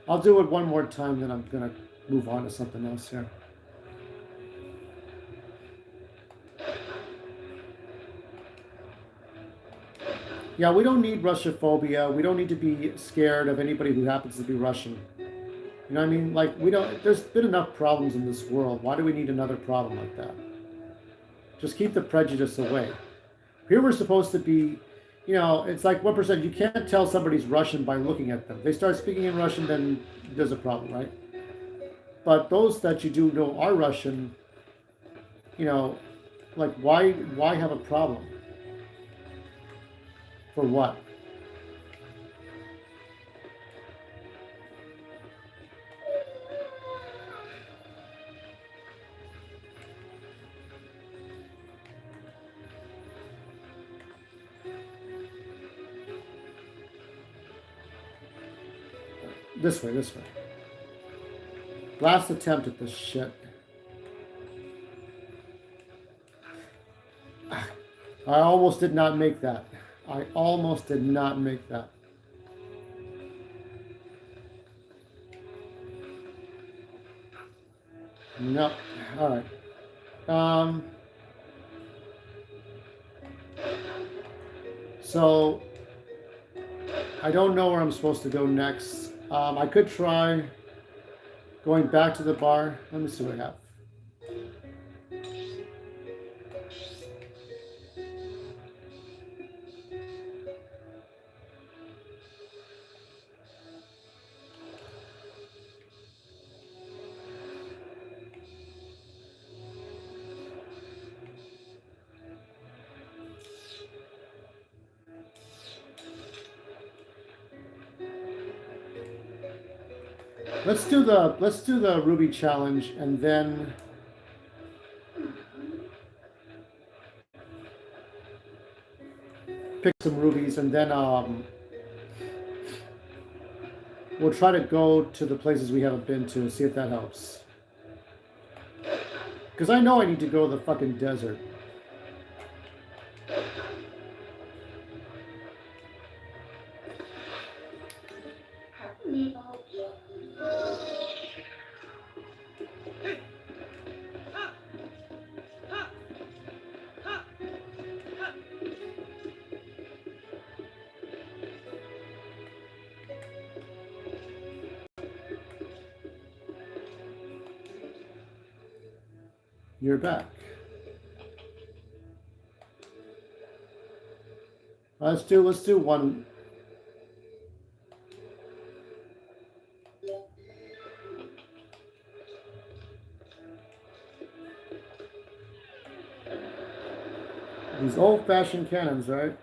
I'll do it one more time, then I'm going to move on to something else here. Yeah, we don't need Russophobia. We don't need to be scared of anybody who happens to be Russian. You know what I mean? Like, we don't, there's been enough problems in this world. Why do we need another problem like that? Just keep the prejudice away. Here we're supposed to be, you know, it's like 1%. You can't tell somebody's Russian by looking at them. They start speaking in Russian, then there's a problem, right? But those that you do know are Russian, you know, like, why have a problem? For what? This way, this way. Last attempt at this shit. I almost did not make that. I almost did not make that. No. All right. So I don't know where I'm supposed to go next. I could try going back to the bar. Let me see what I have. Let's do the Ruby challenge and then pick some rubies and then we'll try to go to the places we haven't been to and see if that helps. Because I know I need to go to the fucking desert. You're back. Let's do one. These old-fashioned cannons, right?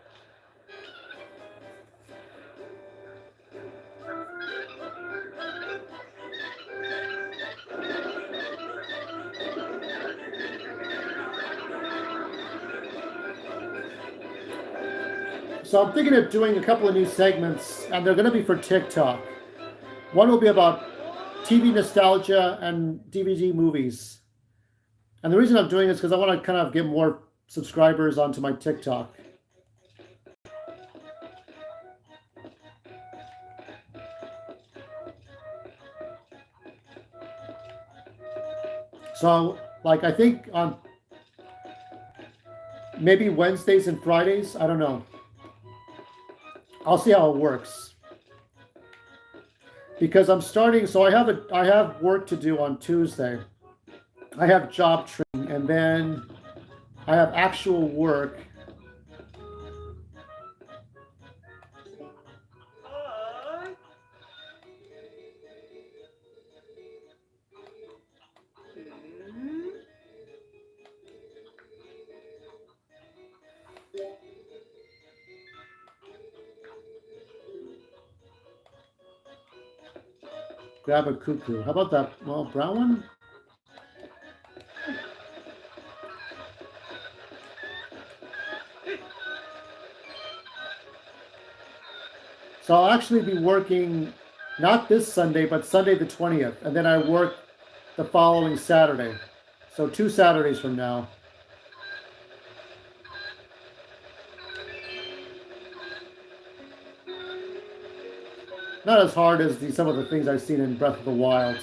So I'm thinking of doing a couple of new segments, and they're going to be for TikTok. One will be about TV nostalgia and DVD movies. And the reason I'm doing this is because I want to kind of get more subscribers onto my TikTok. So, like, I think on maybe Wednesdays and Fridays, I don't know. I'll see how it works. Because I'm starting, so I have work to do on Tuesday. I have job training, and then I have actual work. Grab a cuckoo. How about that? Well, brown one? So I'll actually be working not this Sunday, but Sunday the 20th. And then I work the following Saturday. So 2 Saturdays from now. Not as hard as some of the things I've seen in Breath of the Wild.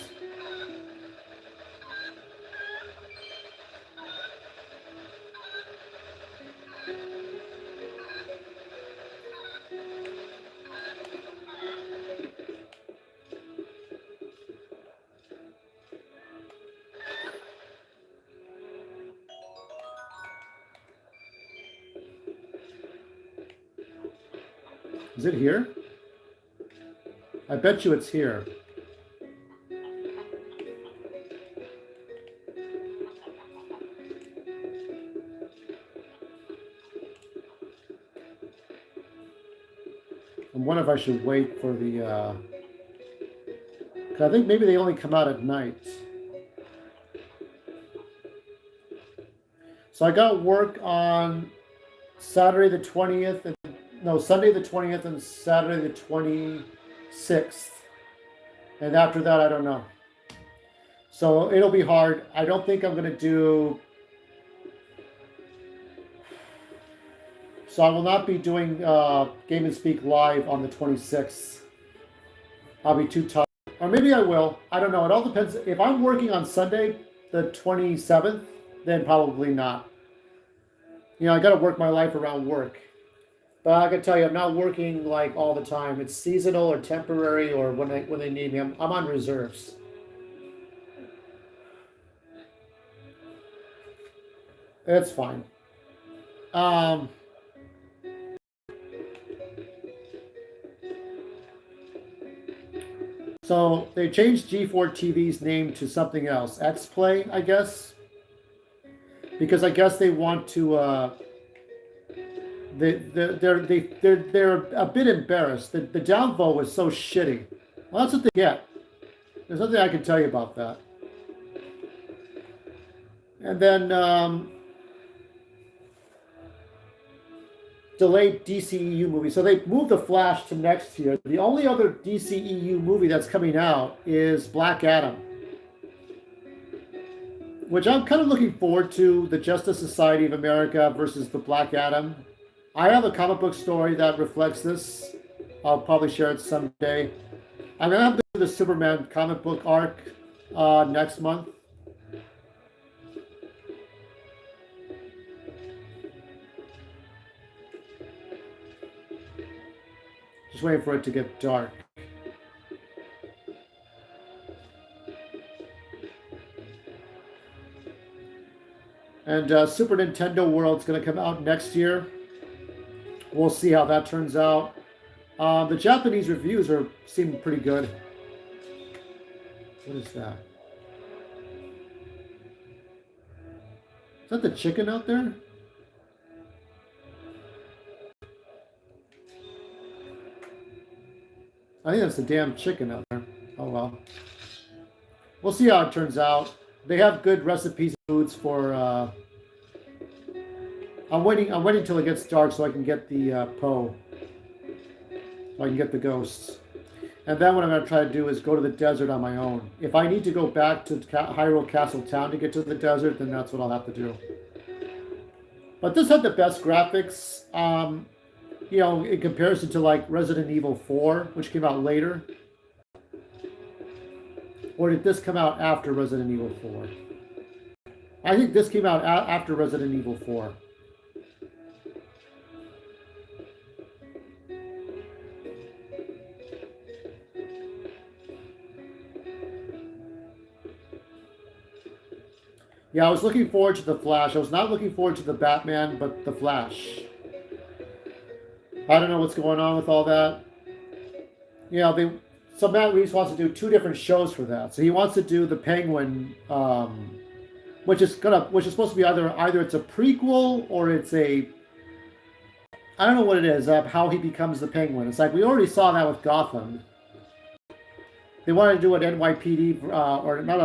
Is it here? I bet you it's here. I wonder if I should wait for the, 'cause I think maybe they only come out at night. So I got work on Saturday the 20th, and no, Sunday the 20th and Saturday the 26th. And after that, I don't know. So it'll be hard. I don't think I'm going to do... So I will not be doing Game and Speak live on the 26th. I'll be too tired. Or maybe I will. I don't know. It all depends. If I'm working on Sunday, the 27th, then probably not. You know, I got to work my life around work. But I can tell you, I'm not working like all the time. It's seasonal or temporary, or when they need me. I'm on reserves. It's fine. So they changed G4 TV's name to something else, XPlay, I guess, because I guess they want to. They're a bit embarrassed. The downvote was so shitty. Well, that's what they get. There's nothing I can tell you about that. And then delayed DCEU movie. So they moved The Flash to next year. The only other DCEU movie that's coming out is Black Adam, which I'm kind of looking forward to. The Justice Society of America versus the Black Adam. I have a comic book story that reflects this. I'll probably share it someday. I'm going to have the Superman comic book arc next month. Just waiting for it to get dark. And Super Nintendo World's going to come out next year. We'll see how that turns out. The Japanese reviews seem pretty good. What is that? Is that the chicken out there? I think that's the damn chicken out there. Oh well. We'll see how it turns out. They have good recipes and foods for. I'm waiting till it gets dark so I can get the Poe. So I can get the ghosts. And then what I'm going to try to do is go to the desert on my own. If I need to go back to Hyrule Castle Town to get to the desert, then that's what I'll have to do. But this had the best graphics, you know, in comparison to like Resident Evil 4, which came out later. Or did this come out after Resident Evil 4? I think this came out after Resident Evil 4. Yeah, I was looking forward to the Flash. I was not looking forward to the Batman, but the Flash. I don't know what's going on with all that. You know, so Matt Reeves wants to do 2 different shows for that. So he wants to do the Penguin, which is supposed to be either it's a prequel or it's a, I don't know what it is, how he becomes the Penguin. It's like we already saw that with Gotham. They wanted to do an NYPD or not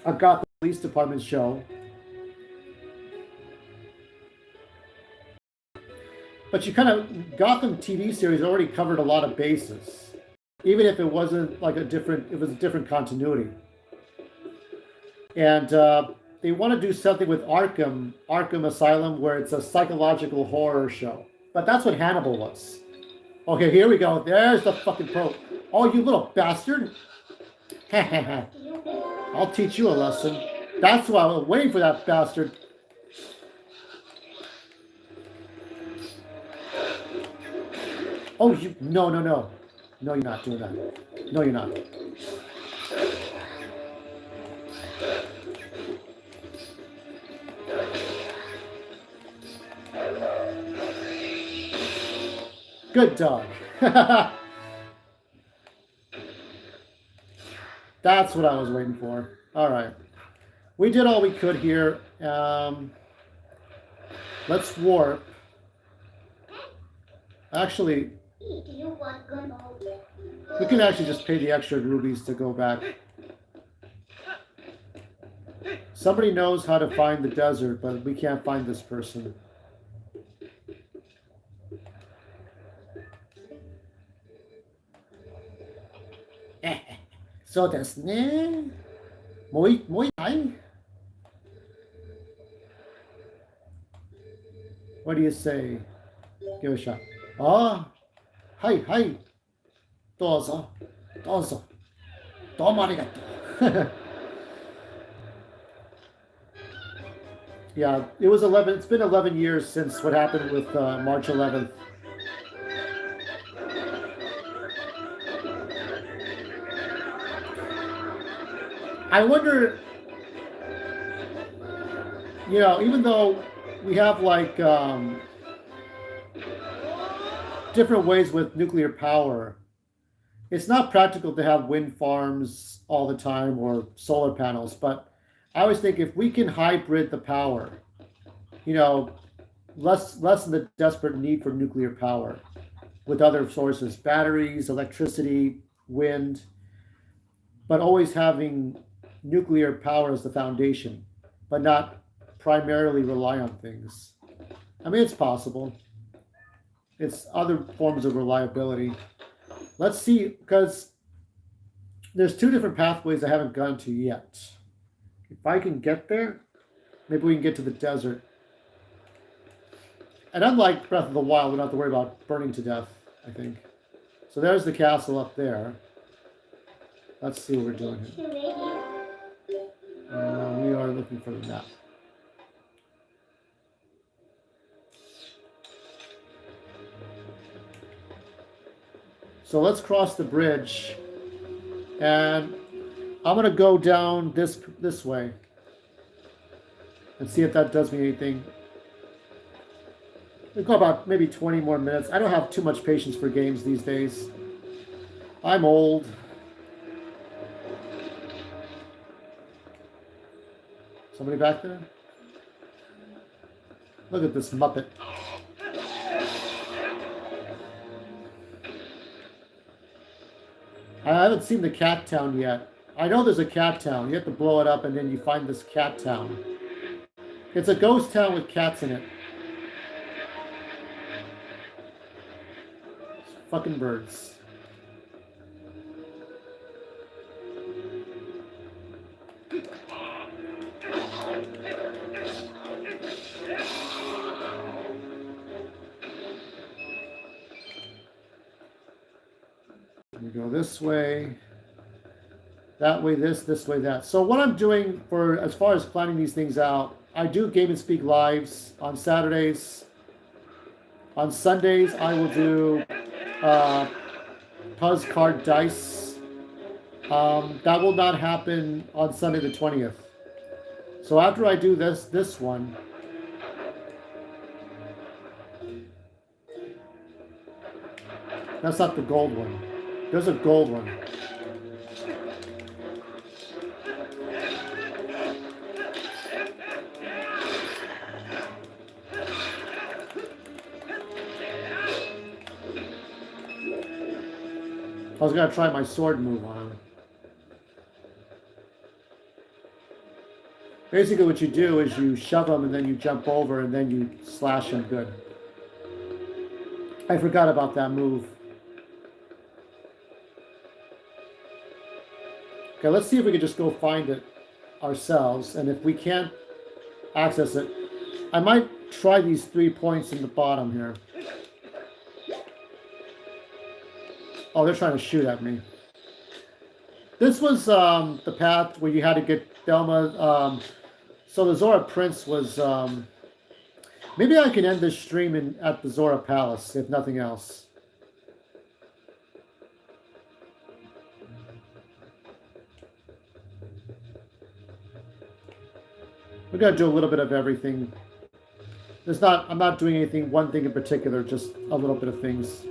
a Gotham Police Department show. But Gotham TV series already covered a lot of bases, even if it wasn't like it was a different continuity. And they want to do something with Arkham Asylum, where it's a psychological horror show. But that's what Hannibal was. Okay, here we go. There's the fucking Pope. Oh, you little bastard. I'll teach you a lesson. That's why I was waiting for that bastard. Oh, no. No, you're not doing that. No, you're not. Good dog. That's what I was waiting for. All right. We did all we could here. Let's warp. Actually, we can actually just pay the extra rubies to go back. Somebody knows how to find the desert, but we can't find this person. So desu ne. Moi nai? What do you say? Give it a shot. Ah, hi. どうぞ。どうもありがとう。Yeah, it's been 11 years since what happened with March 11th. I wonder, you know, even though we have like different ways with nuclear power, it's not practical to have wind farms all the time or solar panels. But I always think if we can hybrid the power, you know, lessen the desperate need for nuclear power with other sources, batteries, electricity, wind, but always having nuclear power as the foundation, but not primarily rely on things. I mean, it's possible. It's other forms of reliability. Let's see, because there's 2 different pathways I haven't gone to yet. If I can get there, maybe we can get to the desert. And unlike Breath of the Wild, we don't have to worry about burning to death, I think. So there's the castle up there. Let's see what we're doing here. We are looking for the map. So let's cross the bridge, and I'm gonna go down this way. and see if that does me anything. We'll go about maybe 20 more minutes. I don't have too much patience for games these days. I'm old. Somebody back there? Look at this Muppet. I haven't seen the cat town yet. I know there's a cat town. You have to blow it up and then you find this cat town. It's a ghost town with cats in it. It's fucking birds. You go this way, that way, this way, that. So what I'm doing for as far as planning these things out, I do Game and Speak lives on Saturdays. On Sundays, I will do Puzz Card Dice. That will not happen on Sunday the 20th. So after I do this one, that's not the gold one. There's a gold one. I was going to try my sword move on him. Basically what you do is you shove him and then you jump over and then you slash him good. I forgot about that move. Okay, let's see if we can just go find it ourselves. And if we can't access it, I might try these 3 points in the bottom here. Oh, they're trying to shoot at me. This was the path where you had to get Thelma. So the Zora Prince was... maybe I can end this stream at the Zora Palace, if nothing else. We're going to do a little bit of everything. I'm not doing anything, one thing in particular, just a little bit of things.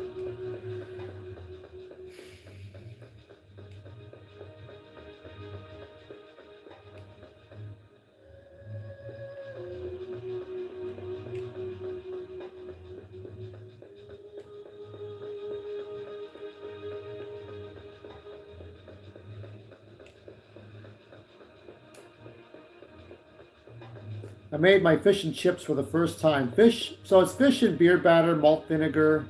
I made my fish and chips for the first time. So it's fish and beer batter, malt vinegar,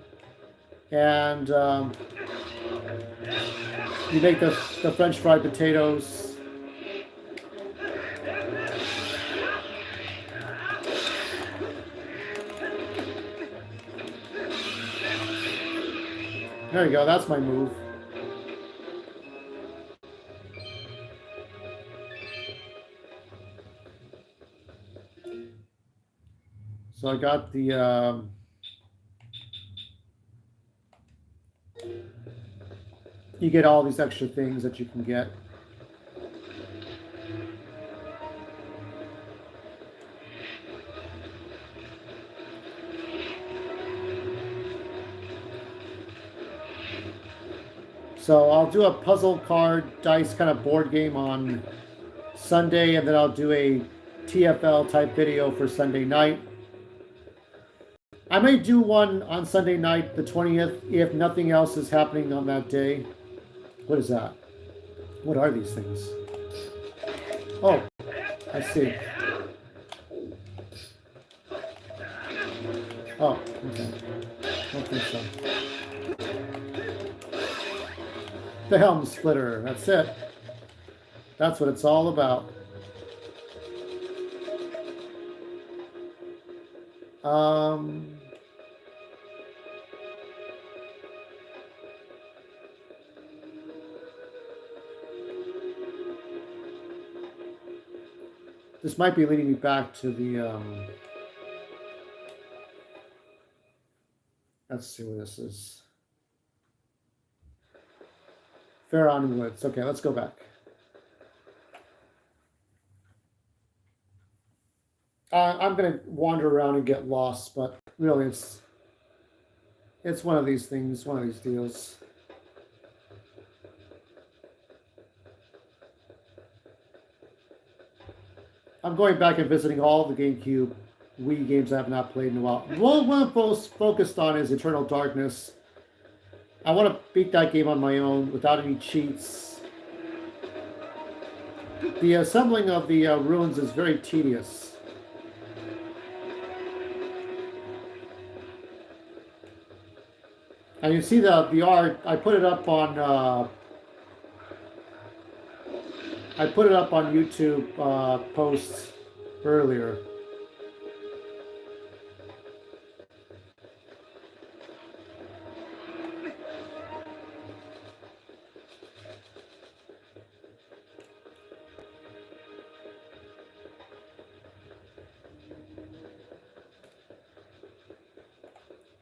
and you make the French fried potatoes. There you go, that's my move. So I got the you get all these extra things that you can get. So I'll do a puzzle card dice kind of board game on Sunday, and then I'll do a TFL type video for Sunday night. I may do one on Sunday night, the 20th, if nothing else is happening on that day. What is that? What are these things? Oh, I see. Oh, okay. I don't think so. The helm splitter, that's it. That's what it's all about. This might be leading me back to the, let's see what this is. Farron Woods. Okay, let's go back. I'm gonna wander around and get lost, but really, it's one of these things, one of these deals. I'm going back and visiting all the GameCube Wii games I have not played in a while. One I'm focused on is Eternal Darkness. I want to beat that game on my own without any cheats. The assembling of the ruins is very tedious. And you see the art. I put it up on YouTube posts earlier.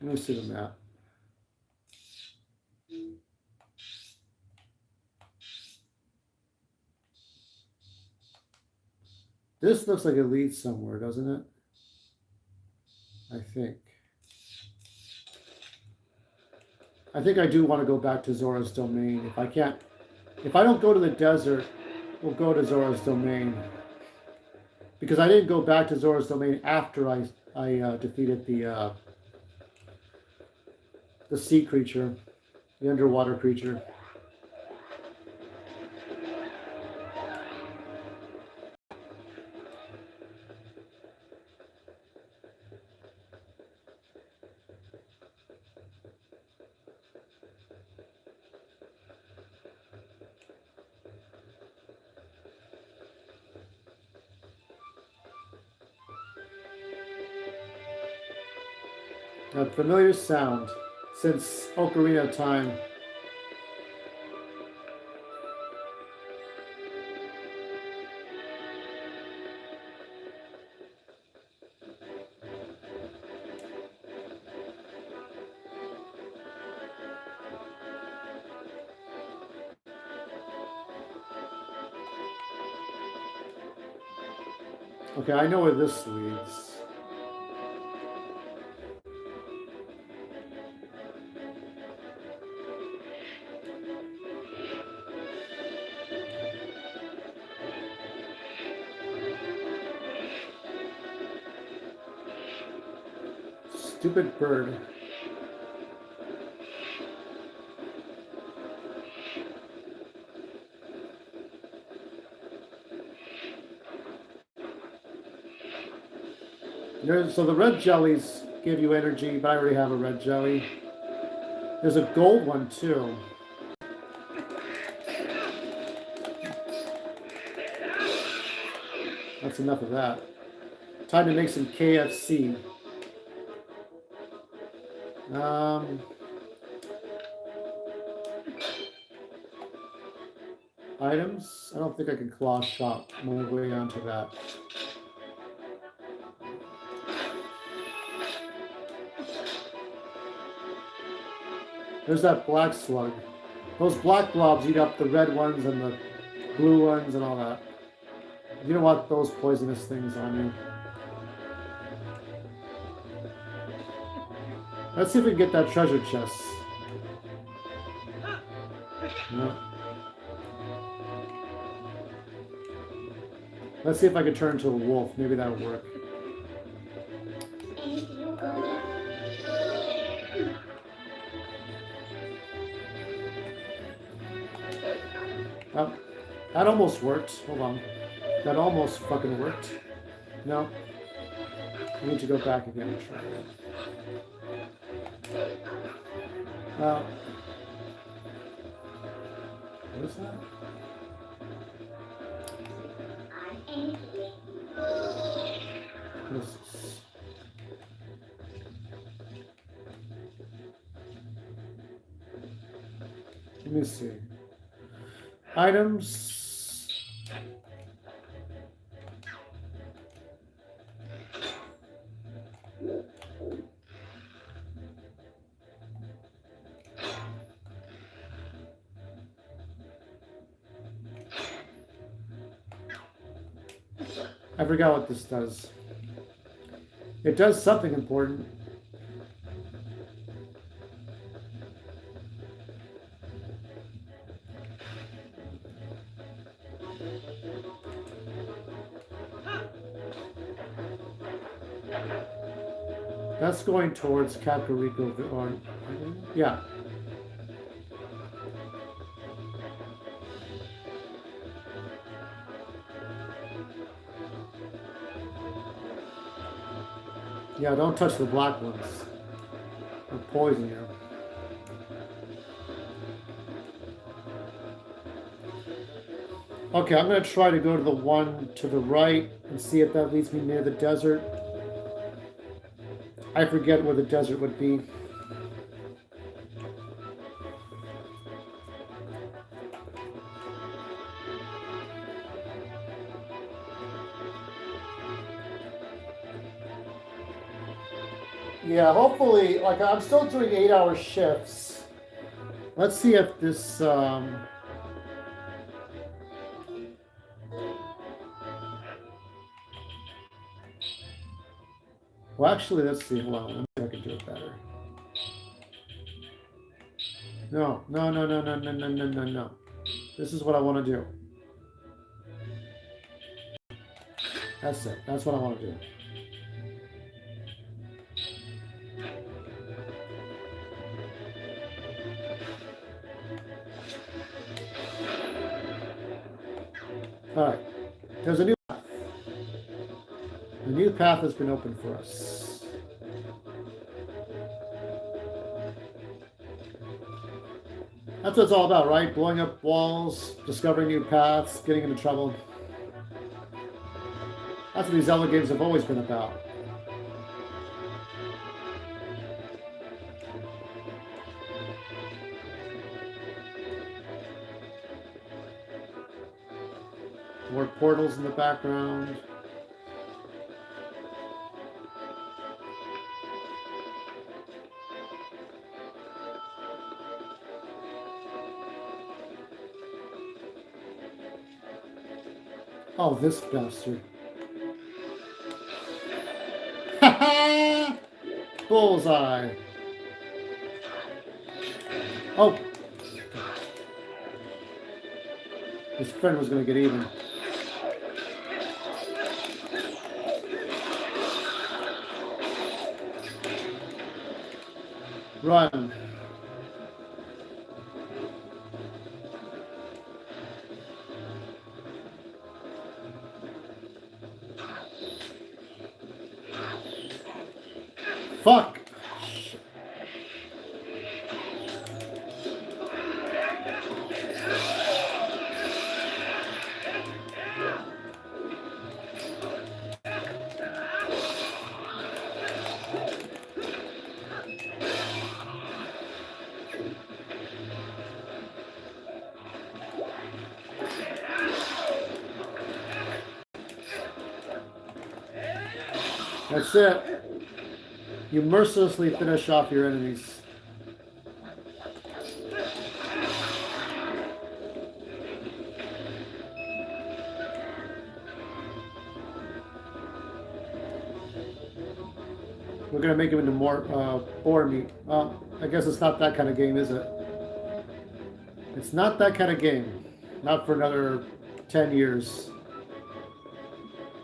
Let me see the map. This looks like it leads somewhere, doesn't it? I think I do want to go back to Zora's Domain. If I don't go to the desert, we'll go to Zora's Domain. Because I didn't go back to Zora's Domain after I defeated the sea creature, the underwater creature. A familiar sound since Ocarina of Time. Okay, I know where this leads. Stupid bird. So the red jellies give you energy, but I already have a red jelly. There's a gold one too. That's enough of that. Time to make some KFC. Items? I don't think I can claw shop my way onto that. There's that black slug. Those black blobs eat up the red ones and the blue ones and all that. You don't want those poisonous things on you. Let's see if we can get that treasure chest. No. Let's see if I can turn into a wolf. Maybe that'll work. Oh, that almost worked. Hold on. That almost fucking worked. No. I need to go back again and try that. What is that? What is this? Let me see. Items. I forgot what this does. It does something important. That's going towards Kakariko, or yeah. Yeah, don't touch the black ones. They'll poison you. Okay, I'm going to try to go to the one to the right and see if that leads me near the desert. I forget where the desert would be. Yeah, hopefully, like I'm still doing 8-hour shifts. Let's see if this, well, actually, let's see. Hold on, let me see if I can do it better. No, no, no, no, no, no, no, no, no, no. This is what I want to do. That's it. That's what I want to do. All right. There's a new path. The new path has been opened for us. That's what it's all about, right? Blowing up walls, discovering new paths, getting into trouble. That's what these Zelda games have always been about. More portals in the background. Oh, this bastard. Bullseye. Oh. His friend was going to get even. Run. Fuck. That's it. You mercilessly finish off your enemies. We're gonna make him into more boar meat. Well, I guess it's not that kind of game, is it? It's not that kind of game. Not for another 10 years.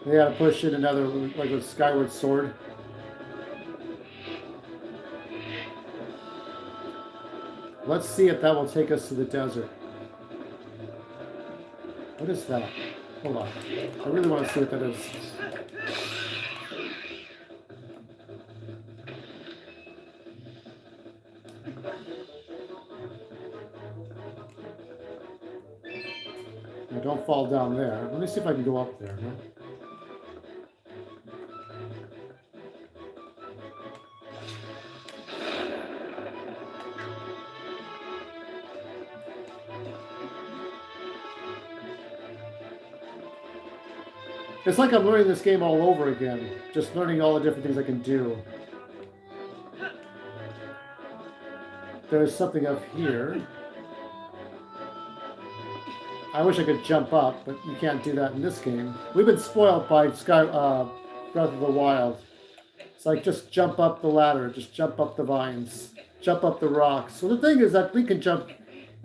They gotta push in another, like a Skyward Sword. Let's see if that will take us to the desert. What is that? Hold on. I really want to see what that is. Now don't fall down there. Let me see if I can go up there. No? It's like I'm learning this game all over again. Just learning all the different things I can do. There's something up here. I wish I could jump up, but you can't do that in this game. We've been spoiled by Breath of the Wild. It's like just jump up the ladder, just jump up the vines, jump up the rocks. So the thing is that Link can jump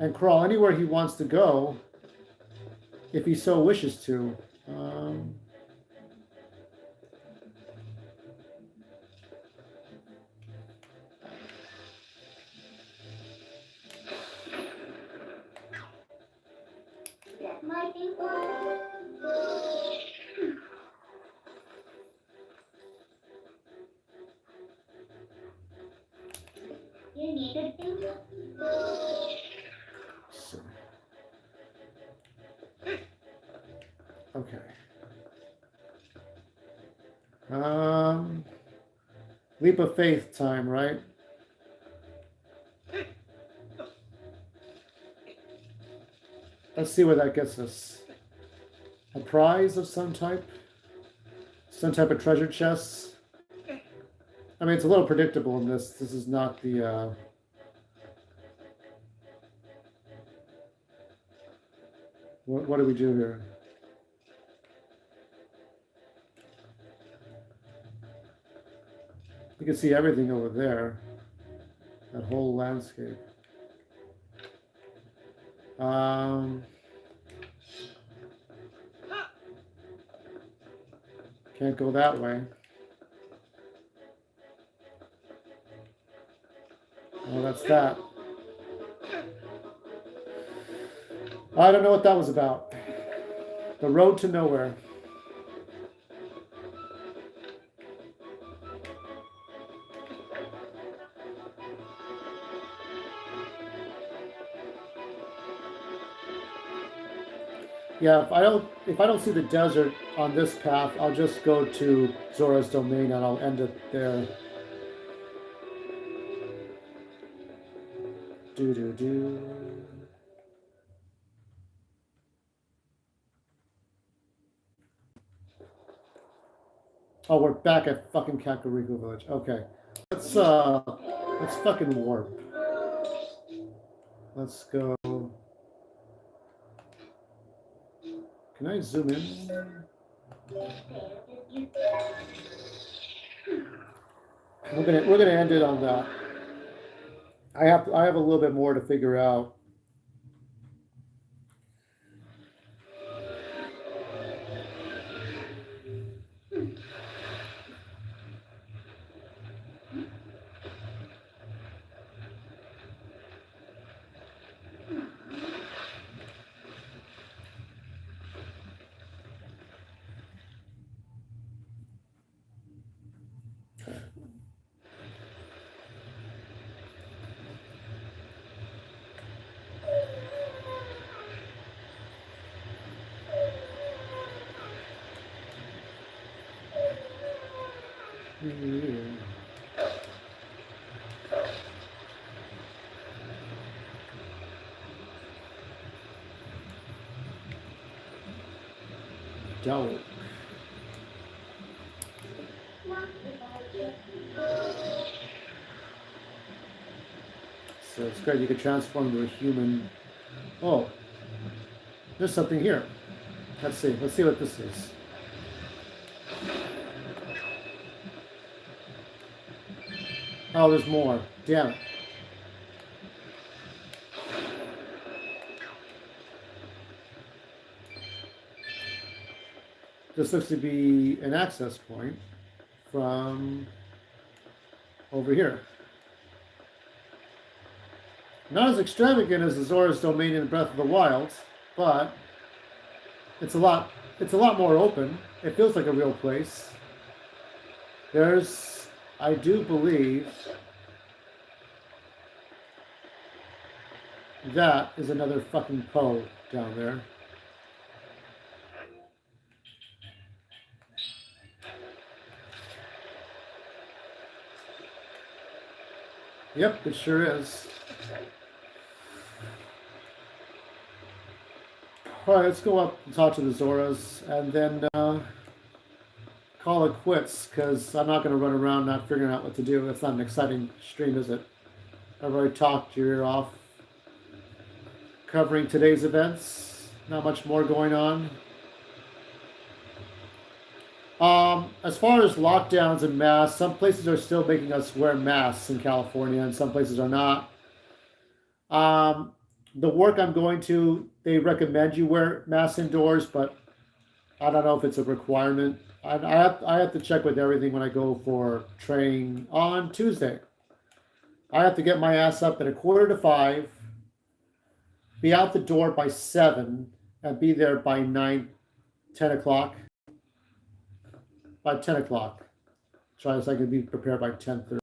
and crawl anywhere he wants to go if he so wishes to. That might be fun. You need a thing. So. Okay. Leap of faith time, right? Let's see where that gets us. A prize of some type? Some type of treasure chests? I mean, it's a little predictable in this. This is not the... What do we do here? You can see everything over there. That whole landscape. Can't go that way. Oh, that's that. I don't know what that was about. The road to nowhere. Yeah, if I don't see the desert on this path, I'll just go to Zora's Domain and I'll end it there. Do. Oh, we're back at fucking Kakariko Village. Okay. Let's fucking warp. Let's go. Can I zoom in? We're gonna end it on that. I have a little bit more to figure out. Dope. So it's great. You could transform into a human. Oh, there's something here. Let's see. Let's see what this is. Oh, there's more. Damn it. This looks to be an access point from over here. Not as extravagant as the Zora's Domain in Breath of the Wild, but it's a lot more open. It feels like a real place. There's, I do believe, that is another fucking Poe down there. Yep, it sure is. All right, let's go up and talk to the Zoras, and then call it quits, because I'm not going to run around not figuring out what to do. It's not an exciting stream, is it? I've already talked your ear off. Covering today's events. Not much more going on. as far as lockdowns and masks, some places are still making us wear masks in California, and some places are not. Um, the work I'm going to, they recommend you wear masks indoors, but I don't know if it's a requirement. I have to check with everything when I go for training on Tuesday. I have to get my ass up at 4:45, be out the door by 7, and be there by 9, 10 o'clock. By 10 o'clock. Try so I can be prepared by 10:30.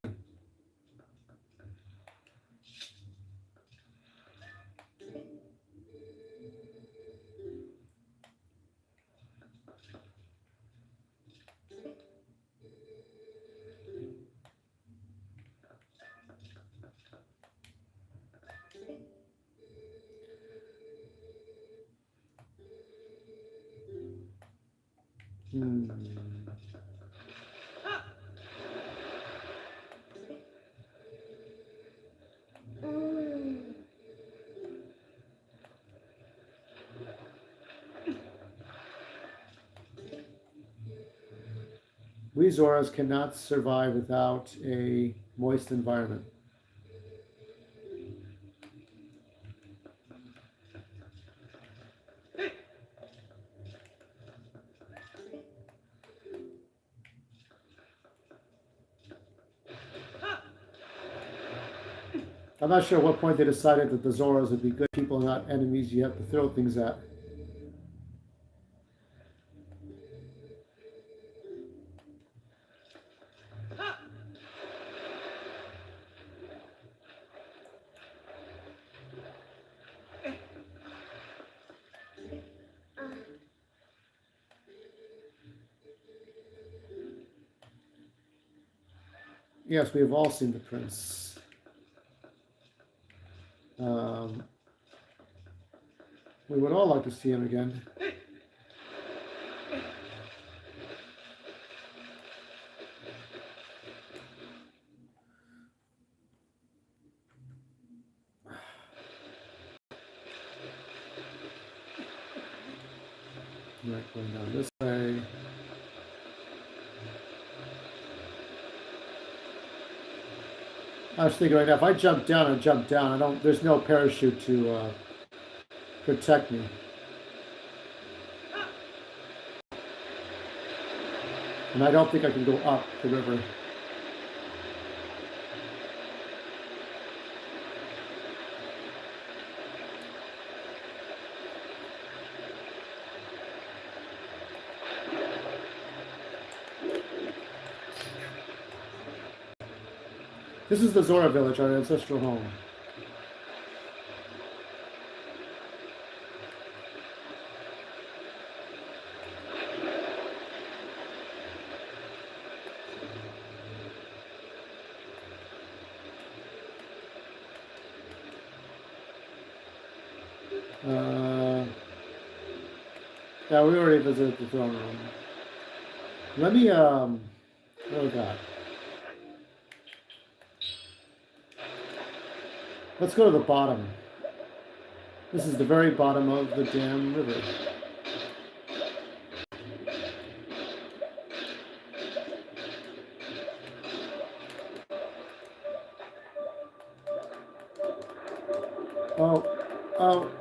Hmm. We Zoras cannot survive without a moist environment. I'm not sure at what point they decided that the Zoras would be good people, not enemies you have to throw things at. Yes, we have all seen the prince. We would all like to see him again. Right, going down this way. I was thinking right now, if I jump down, I jump down. I don't. There's no parachute to protect me. And I don't think I can go up the river. This is the Zora village, our ancestral home. Yeah, we already visited the throne room. Let me, oh God. Let's go to the bottom. This is the very bottom of the damn river. Oh, oh.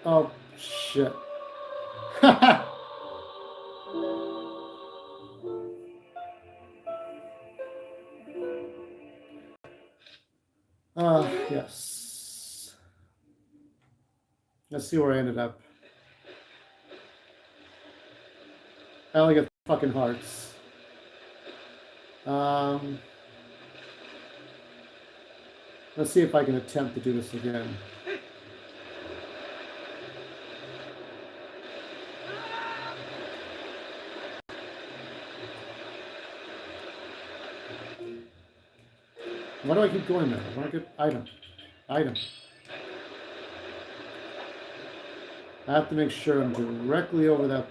Oh, shit. Yes. Let's see where I ended up. I only get fucking hearts. Let's see if I can attempt to do this again. Why do I keep going there? I want to get item. Item. I have to make sure I'm directly over that.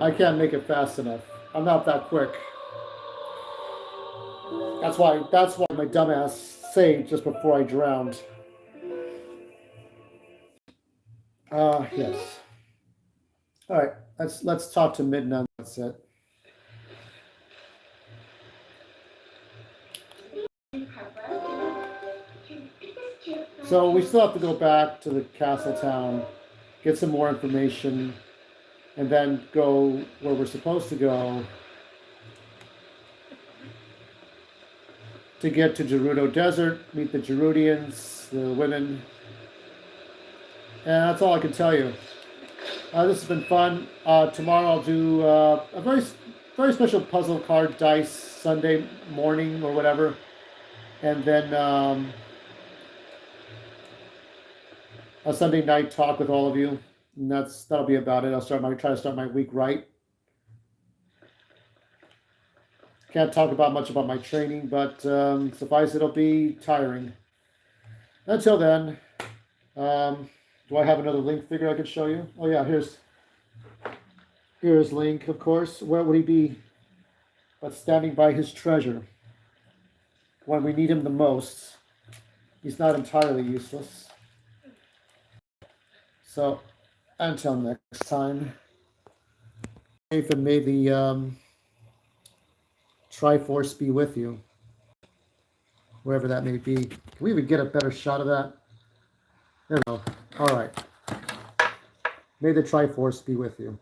I can't make it fast enough. I'm not that quick. That's why my dumbass saved just before I drowned. Yes. All right, let's talk to Midna. That's it. So we still have to go back to the castle town, get some more information, and then go where we're supposed to go to get to Gerudo Desert, meet the Gerudians, the women. And that's all I can tell you. This has been fun. Tomorrow I'll do a very special puzzle card dice Sunday morning or whatever. And then a Sunday night talk with all of you. And that'll be about it. I'll try to start my week right. Can't talk about much about my training, but suffice it'll be tiring. Until then, do I have another Link figure I could show you? Oh yeah, here's Link, of course. Where would he be but standing by his treasure? When we need him the most, he's not entirely useless. So, until next time, Nathan, may the Triforce be with you, wherever that may be. Can we even get a better shot of that? There we go. All right. May the Triforce be with you.